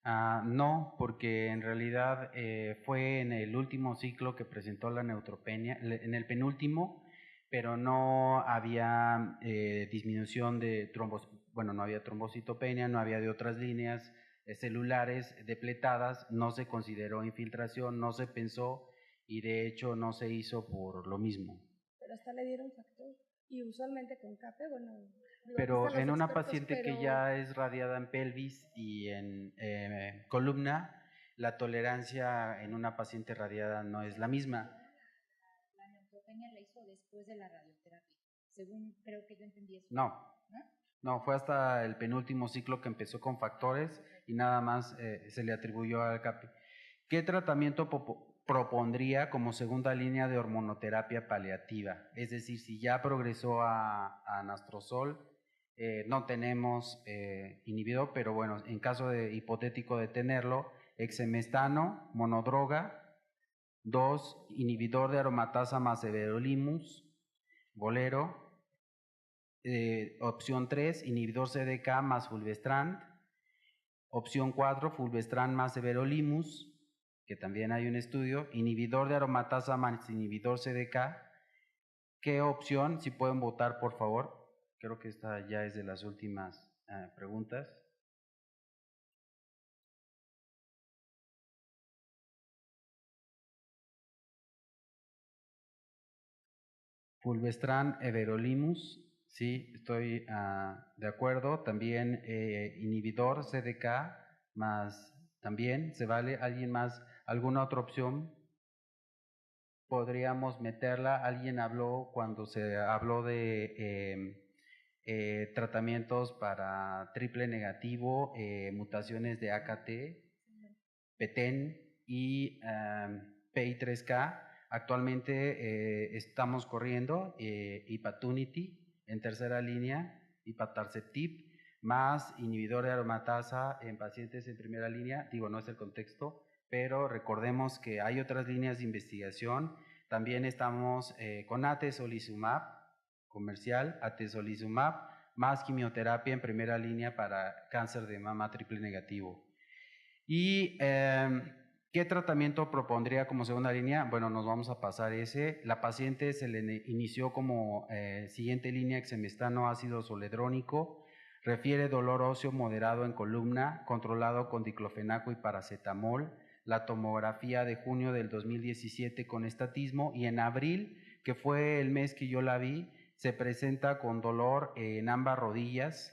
No, porque en realidad fue en el último ciclo que presentó la neutropenia, en el penúltimo, pero no había disminución de no había trombocitopenia, no había de otras líneas celulares depletadas, no se consideró infiltración, no se pensó y de hecho no se hizo por lo mismo. Pero hasta le dieron factor y usualmente con CAPE, pero en una paciente que ya es radiada en pelvis y en columna, la tolerancia en una paciente radiada no es la misma. La neutropenia la hizo después de la radioterapia, según creo que yo entendí eso. No, fue hasta el penúltimo ciclo que empezó con factores y nada más se le atribuyó al CAPE. ¿Qué tratamiento propondría como segunda línea de hormonoterapia paliativa. Es decir, si ya progresó a anastrozol, no tenemos inhibidor, pero bueno, en caso de hipotético de tenerlo, exemestano, monodroga, 2, inhibidor de aromatasa más everolimus, bolero, opción 3, inhibidor CDK más fulvestrant, opción 4, fulvestrant más everolimus, que también hay un estudio, inhibidor de aromatasa más inhibidor CDK. ¿Qué opción? Si pueden votar, por favor. Creo que esta ya es de las últimas preguntas. Fulvestrant, everolimus, sí, estoy de acuerdo. También inhibidor CDK más, también se vale. ¿Alguien más? ¿Alguna otra opción? Podríamos meterla. Alguien habló cuando se habló de tratamientos para triple negativo, mutaciones de AKT, PTEN y PI3K. Actualmente estamos corriendo Ipatunity en tercera línea, Ipatarceptib, más inhibidor de aromatasa en pacientes en primera línea. Digo, no es el contexto, pero recordemos que hay otras líneas de investigación. También estamos con atezolizumab comercial, atezolizumab, más quimioterapia en primera línea para cáncer de mama triple negativo. ¿Y qué tratamiento propondría como segunda línea? Bueno, nos vamos a pasar ese. La paciente se le inició como siguiente línea exemestano ácido zoledrónico, refiere dolor óseo moderado en columna, controlado con diclofenaco y paracetamol, la tomografía de junio del 2017 con estatismo, y en abril, que fue el mes que yo la vi, se presenta con dolor en ambas rodillas,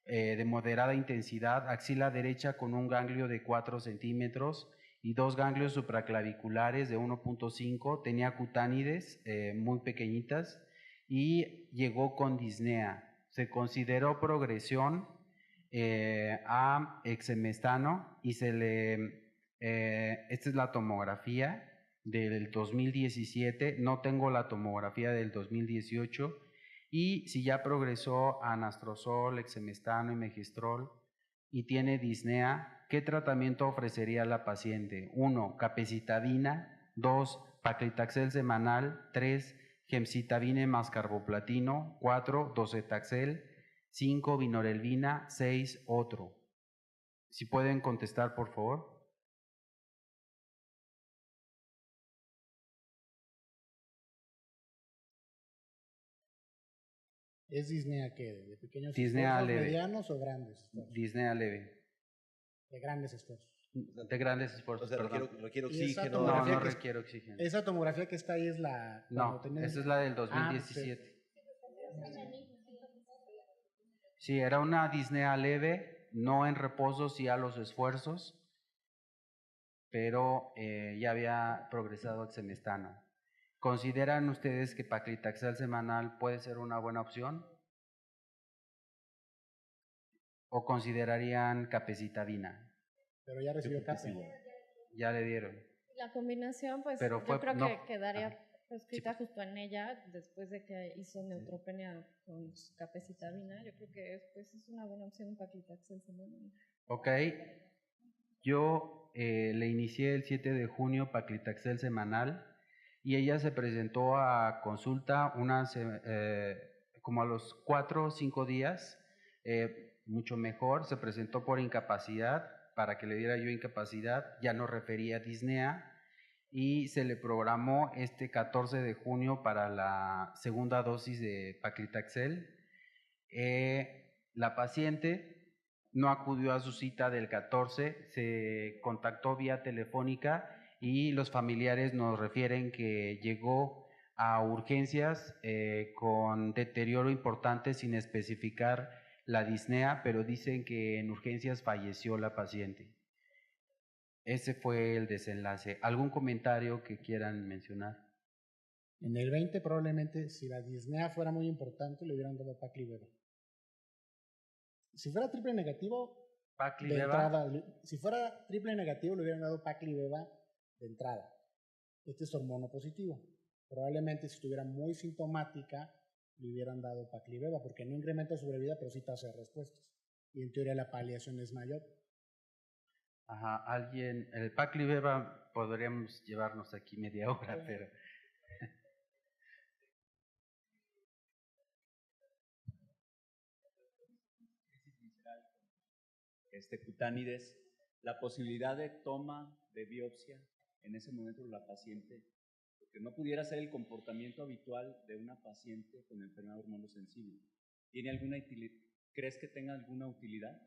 de moderada intensidad, axila derecha con un ganglio de 4 centímetros y 2 ganglios supraclaviculares de 1.5, tenía cutánides muy pequeñitas y llegó con disnea. Se consideró progresión a exemestano y se le, esta es la tomografía del 2017, no tengo la tomografía del 2018, y si ya progresó a anastrozol, exemestano y megestrol y tiene disnea, ¿qué tratamiento ofrecería a la paciente? 1, capecitabina, 2, paclitaxel semanal, 3, gemcitabina más carboplatino, 4, docetaxel, 5, vinorelbina, 6, otro. Si pueden contestar, por favor. ¿Es disnea qué? ¿De pequeños disnea esfuerzos, leve. medianos o grandes esfuerzos? Disnea leve. De grandes esfuerzos. De grandes esfuerzos, o sea, perdón. requiere oxígeno. No requiere oxígeno. Esa tomografía que está ahí es la... No, esa es la del 2017. Sí, era una disnea leve, no en reposo, sí a los esfuerzos, pero ya había progresado a exemestano. ¿Consideran ustedes que paclitaxel semanal puede ser una buena opción? ¿O considerarían capecitabina? Pero ya recibió cape. Ya le dieron. La combinación, pues pero yo creo no, que quedaría prescrita justo en ella después de que hizo neutropenia con capecitabina. Yo creo que pues, es una buena opción paclitaxel semanal. Ok. Yo le inicié el 7 de junio paclitaxel semanal y ella se presentó a consulta como a los 4 o 5 días, mucho mejor. Se presentó por incapacidad, para que le diera yo incapacidad, ya no refería disnea, y se le programó este 14 de junio para la segunda dosis de paclitaxel. La paciente no acudió a su cita del 14, se contactó vía telefónica y los familiares nos refieren que llegó a urgencias con deterioro importante sin especificar la disnea, pero dicen que en urgencias falleció la paciente. Ese fue el desenlace. ¿Algún comentario que quieran mencionar? En el 20 probablemente, si la disnea fuera muy importante, le hubieran dado Paclibeva. Si fuera triple negativo, ¿Paclibeva? si fuera triple negativo, le hubieran dado Paclibeva de entrada. Este es hormonopositivo. Probablemente si estuviera muy sintomática, le hubieran dado Pacliveva, porque no incrementa sobrevida, pero sí tasa de respuestas. Y en teoría la paliación es mayor. Ajá, el Pacliveva podríamos llevarnos aquí media hora, pero... Cutánides, la posibilidad de toma de biopsia en ese momento de la paciente, porque no pudiera ser el comportamiento habitual de una paciente con enfermedad hormonosensible. ¿Crees que tenga alguna utilidad?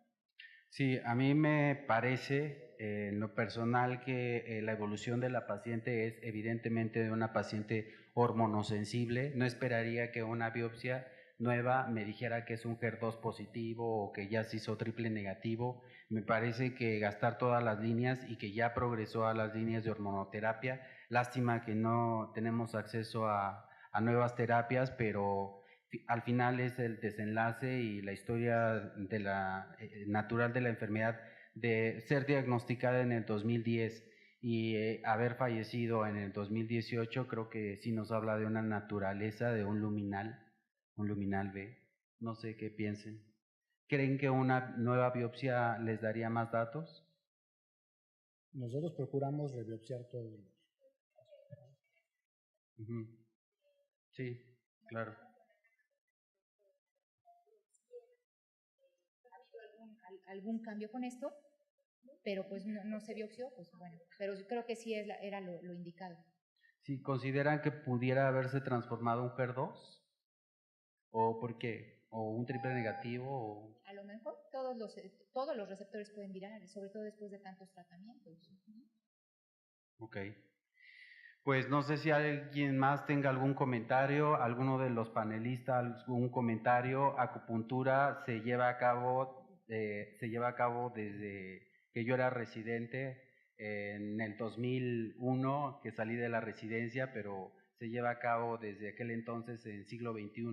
Sí, a mí me parece en lo personal que la evolución de la paciente es evidentemente de una paciente hormonosensible. No esperaría que una biopsia nueva me dijera que es un HER2 positivo o que ya se hizo triple negativo. Me parece que gastar todas las líneas y que ya progresó a las líneas de hormonoterapia. Lástima que no tenemos acceso a nuevas terapias, pero al final es el desenlace y la historia de natural de la enfermedad, de ser diagnosticada en el 2010 y haber fallecido en el 2018, creo que sí nos habla de una naturaleza, de un luminal B. No sé qué piensen. ¿Creen que una nueva biopsia les daría más datos? Nosotros procuramos rebiopsiar todos los. Sí, claro. Algún cambio con esto, pero pues no se biopsió, pues bueno, pero yo creo que sí era lo indicado. ¿Sí consideran que pudiera haberse transformado un HER2? ¿O por qué? ¿O un triple negativo? O... A lo mejor todos los receptores pueden virar, sobre todo después de tantos tratamientos. Ok. Pues no sé si alguien más tenga algún comentario, alguno de los panelistas, algún comentario. Acupuntura se lleva a cabo desde que yo era residente en el 2001, que salí de la residencia, pero se lleva a cabo desde aquel entonces en el siglo XXI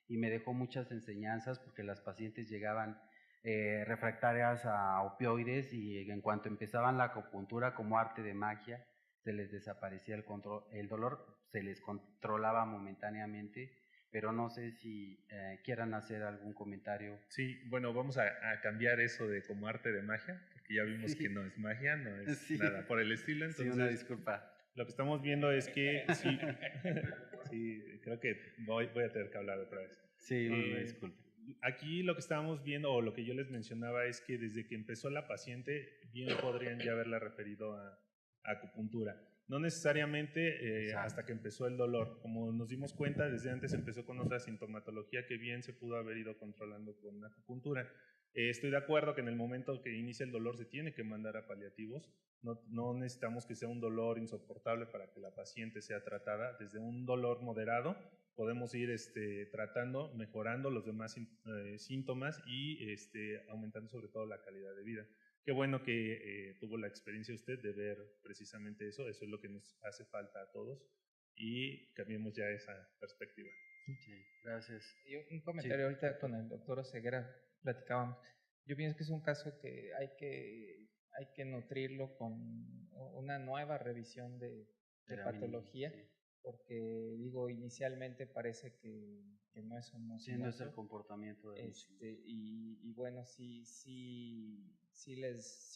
y me dejó muchas enseñanzas porque las pacientes llegaban refractarias a opioides y en cuanto empezaban la acupuntura como arte de magia, se les desaparecía el dolor, se les controlaba momentáneamente, pero no sé si quieran hacer algún comentario. Sí, bueno, vamos a cambiar eso de como arte de magia, porque ya vimos que no es magia, no es nada por el estilo. Entonces, sí, una disculpa. Lo que estamos viendo es que sí, sí, creo que voy a tener que hablar otra vez. Sí, una disculpa. Aquí lo que estábamos viendo, o lo que yo les mencionaba, es que desde que empezó la paciente, bien podrían ya haberla referido a acupuntura. No necesariamente hasta que empezó el dolor. Como nos dimos cuenta, desde antes empezó con otra sintomatología que bien se pudo haber ido controlando con acupuntura. Estoy de acuerdo que en el momento que inicia el dolor se tiene que mandar a paliativos. No necesitamos que sea un dolor insoportable para que la paciente sea tratada. Desde un dolor moderado podemos ir tratando, mejorando los demás síntomas y aumentando sobre todo la calidad de vida. Qué bueno que tuvo la experiencia usted de ver precisamente eso es lo que nos hace falta a todos y cambiemos ya esa perspectiva. Sí, gracias. Y un comentario ahorita con el doctor Oseguera platicábamos. Yo pienso que es un caso que hay que nutrirlo con una nueva revisión de patología, porque digo, inicialmente parece que no es un sí, no es el comportamiento de y bueno, sí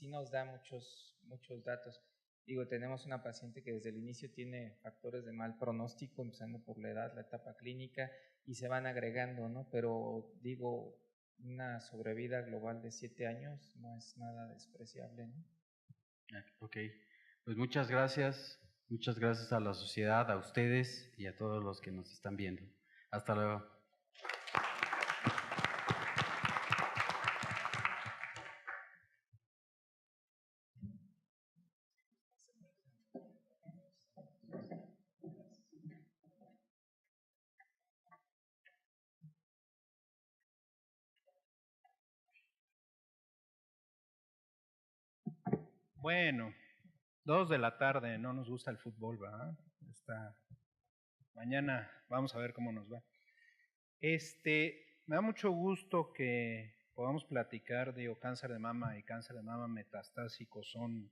nos da muchos datos. Digo, tenemos una paciente que desde el inicio tiene factores de mal pronóstico, empezando por la edad, la etapa clínica, y se van agregando, ¿no? Pero digo, una sobrevida global de 7 años no es nada despreciable, ¿no? Ok, pues muchas gracias a la sociedad, a ustedes y a todos los que nos están viendo. Hasta luego. Bueno, 2 de la tarde, no nos gusta el fútbol, ¿verdad? Mañana vamos a ver cómo nos va. Me da mucho gusto que podamos platicar, cáncer de mama y cáncer de mama metastásico son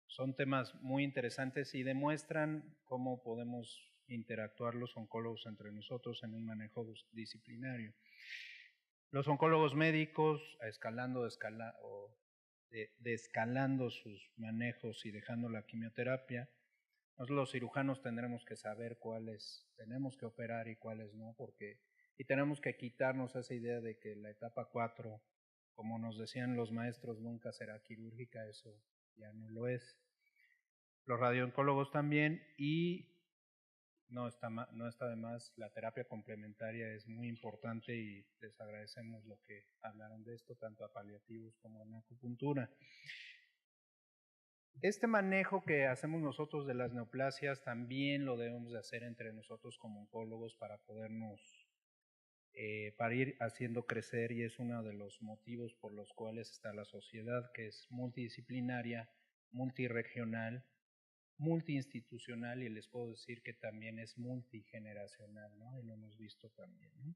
son temas muy interesantes y demuestran cómo podemos interactuar los oncólogos entre nosotros en un manejo disciplinario. Los oncólogos médicos, descalando sus manejos y dejando la quimioterapia, nosotros los cirujanos tendremos que saber cuáles tenemos que operar y cuáles no, y tenemos que quitarnos esa idea de que la etapa 4, como nos decían los maestros, nunca será quirúrgica, eso ya no lo es. Los radiooncólogos también, y no está de más, la terapia complementaria es muy importante y les agradecemos lo que hablaron de esto, tanto a paliativos como en acupuntura. Este manejo que hacemos nosotros de las neoplasias también lo debemos de hacer entre nosotros como oncólogos para para ir haciendo crecer, y es uno de los motivos por los cuales está la sociedad, que es multidisciplinaria, multirregional, multiinstitucional, y les puedo decir que también es multigeneracional, ¿no? Y lo hemos visto también, ¿no?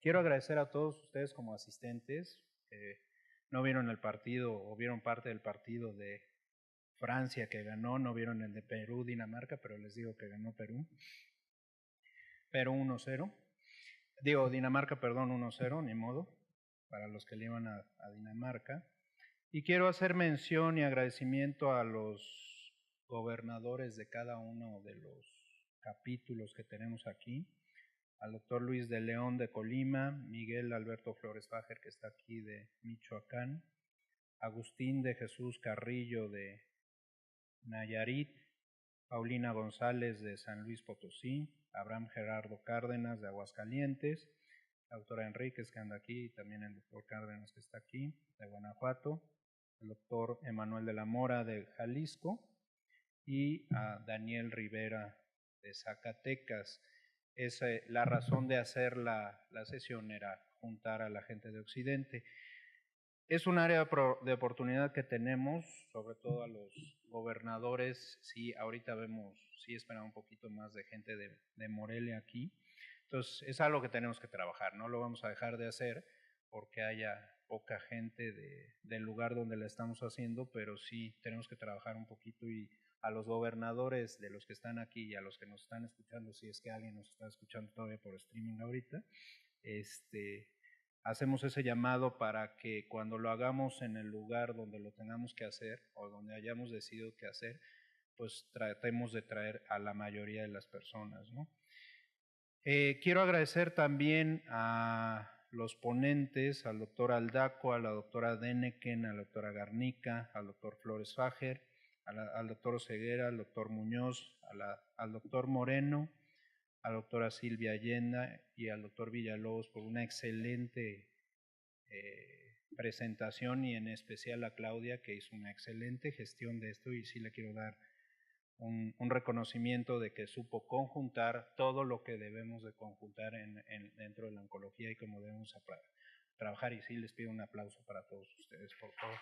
Quiero agradecer a todos ustedes como asistentes, no vieron el partido o vieron parte del partido de Francia que ganó, no vieron el de Perú, Dinamarca, pero les digo que ganó Perú. Perú 1-0. Dinamarca, perdón, 1-0, ni modo, para los que le iban a Dinamarca. Y quiero hacer mención y agradecimiento a los gobernadores de cada uno de los capítulos que tenemos aquí, al doctor Luis de León de Colima, Miguel Alberto Flores Fajer, que está aquí de Michoacán, Agustín de Jesús Carrillo de Nayarit, Paulina González de San Luis Potosí, Abraham Gerardo Cárdenas de Aguascalientes, la doctora Enríquez que anda aquí, y también el doctor Cárdenas que está aquí, de Guanajuato, el doctor Emanuel de la Mora de Jalisco, y a Daniel Rivera de Zacatecas. La razón de hacer la sesión era juntar a la gente de Occidente. Es un área de oportunidad que tenemos, sobre todo a los gobernadores. Sí, ahorita sí esperamos un poquito más de gente de Morelia aquí. Entonces, es algo que tenemos que trabajar, no lo vamos a dejar de hacer porque haya poca gente del lugar donde la estamos haciendo, pero sí tenemos que trabajar un poquito, y a los gobernadores de los que están aquí y a los que nos están escuchando, si es que alguien nos está escuchando todavía por streaming ahorita, hacemos ese llamado para que cuando lo hagamos en el lugar donde lo tengamos que hacer o donde hayamos decidido que hacer, pues tratemos de traer a la mayoría de las personas, ¿no? Quiero agradecer también a los ponentes, al doctor Aldaco, a la doctora Deneken, a la doctora Garnica, al doctor Flores Fajer, al doctor Ceguera, al doctor Muñoz, al doctor Moreno, a la doctora Silvia Allenda y al doctor Villalobos por una excelente presentación, y en especial a Claudia, que hizo una excelente gestión de esto, y sí le quiero dar un reconocimiento de que supo conjuntar todo lo que debemos de conjuntar dentro de la oncología y cómo debemos trabajar, y sí les pido un aplauso para todos ustedes, por favor.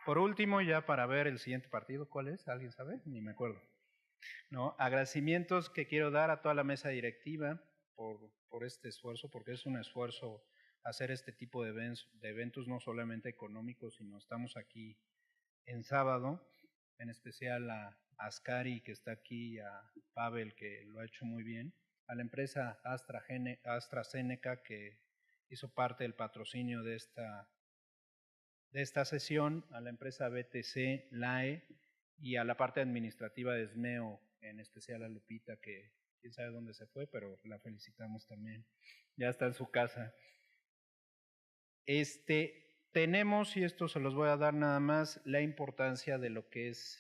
Por último, ya para ver el siguiente partido, ¿cuál es? ¿Alguien sabe? Ni me acuerdo. No, agradecimientos que quiero dar a toda la mesa directiva por este esfuerzo, porque es un esfuerzo hacer este tipo de eventos, no solamente económicos, sino estamos aquí en sábado, en especial a Ascari, que está aquí, y a Pavel, que lo ha hecho muy bien, a la empresa AstraZeneca, que hizo parte del patrocinio de esta sesión, a la empresa BTC, LAE, y a la parte administrativa de SMEO, en especial a Lupita, que quién sabe dónde se fue, pero la felicitamos también. Ya está en su casa. Tenemos, y esto se los voy a dar nada más, la importancia de lo que es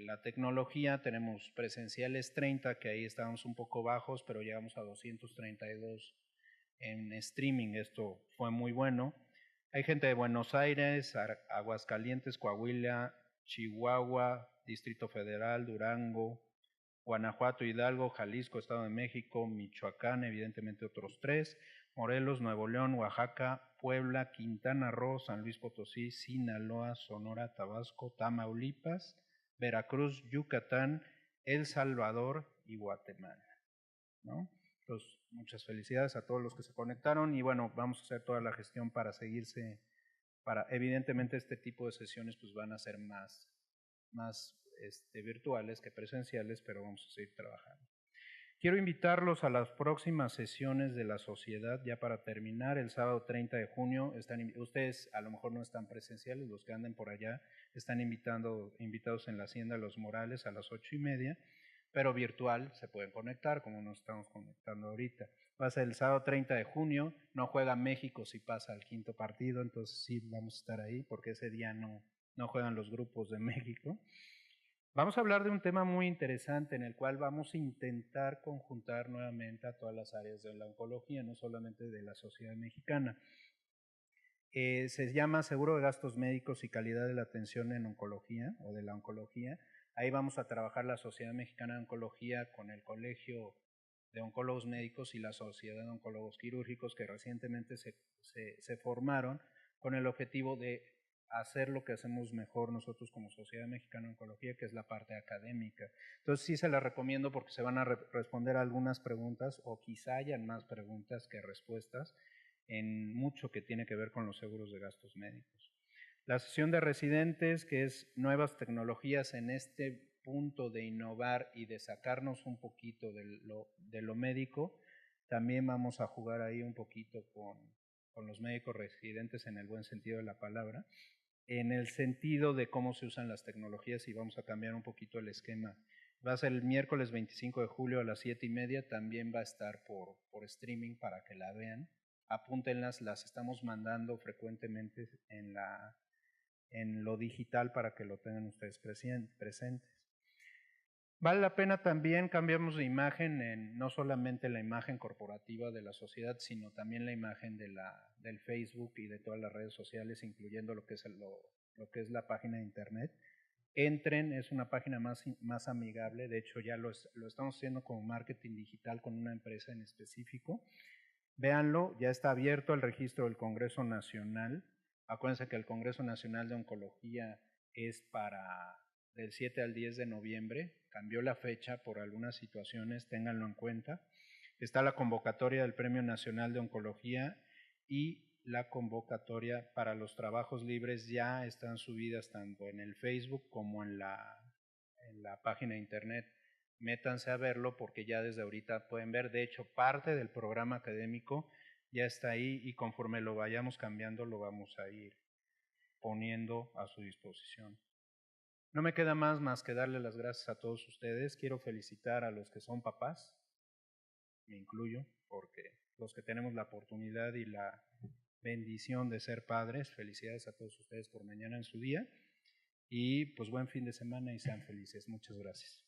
la tecnología. Tenemos presenciales 30, que ahí estábamos un poco bajos, pero llegamos a 232 en streaming. Esto fue muy bueno. Hay gente de Buenos Aires, Aguascalientes, Coahuila, Chihuahua, Distrito Federal, Durango, Guanajuato, Hidalgo, Jalisco, Estado de México, Michoacán, evidentemente otros 3, Morelos, Nuevo León, Oaxaca, Puebla, Quintana Roo, San Luis Potosí, Sinaloa, Sonora, Tabasco, Tamaulipas, Veracruz, Yucatán, El Salvador y Guatemala, ¿no? Pues muchas felicidades a todos los que se conectaron, y bueno, vamos a hacer toda la gestión para seguirse evidentemente este tipo de sesiones pues van a ser más virtuales que presenciales, pero vamos a seguir trabajando. Quiero invitarlos a las próximas sesiones de la sociedad, ya para terminar, el sábado 30 de junio. Ustedes a lo mejor no están presenciales, los que anden por allá están invitados en la Hacienda Los Morales a las 8:30, pero virtual se pueden conectar, como nos estamos conectando ahorita. Va a ser el sábado 30 de junio, no juega México si pasa al quinto partido, entonces sí vamos a estar ahí, porque ese día no juegan los grupos de México. Vamos a hablar de un tema muy interesante en el cual vamos a intentar conjuntar nuevamente a todas las áreas de la oncología, no solamente de la sociedad mexicana. Se llama Seguro de Gastos Médicos y Calidad de la Atención en Oncología o de la Oncología. Ahí vamos a trabajar la Sociedad Mexicana de Oncología con el Colegio de Oncólogos Médicos y la Sociedad de Oncólogos Quirúrgicos, que recientemente se formaron con el objetivo de hacer lo que hacemos mejor nosotros como Sociedad Mexicana de Oncología, que es la parte académica. Entonces sí se la recomiendo porque se van a responder algunas preguntas, o quizá hayan más preguntas que respuestas en mucho que tiene que ver con los seguros de gastos médicos. La sesión de residentes, que es nuevas tecnologías en este punto de innovar y de sacarnos un poquito de lo médico. También vamos a jugar ahí un poquito con los médicos residentes en el buen sentido de la palabra, en el sentido de cómo se usan las tecnologías, y vamos a cambiar un poquito el esquema. Va a ser el miércoles 25 de julio a las 7:30, también va a estar por streaming para que la vean. Apúntenlas, las estamos mandando frecuentemente en lo digital para que lo tengan ustedes presentes. Vale la pena también, cambiamos de imagen, no solamente la imagen corporativa de la sociedad, sino también la imagen del Facebook y de todas las redes sociales, incluyendo lo que es la página de internet. Entren, es una página más amigable, de hecho ya lo estamos haciendo como marketing digital con una empresa en específico. Véanlo, ya está abierto el registro del Congreso Nacional. Acuérdense que el Congreso Nacional de Oncología es del 7 al 10 de noviembre, cambió la fecha por algunas situaciones, ténganlo en cuenta. Está la convocatoria del Premio Nacional de Oncología y la convocatoria para los trabajos libres ya están subidas tanto en el Facebook como en la página de internet. Métanse a verlo porque ya desde ahorita pueden ver, de hecho parte del programa académico ya está ahí y conforme lo vayamos cambiando lo vamos a ir poniendo a su disposición. No me queda más que darle las gracias a todos ustedes. Quiero felicitar a los que son papás, me incluyo, porque los que tenemos la oportunidad y la bendición de ser padres, felicidades a todos ustedes por mañana en su día y pues buen fin de semana y sean felices. Muchas gracias.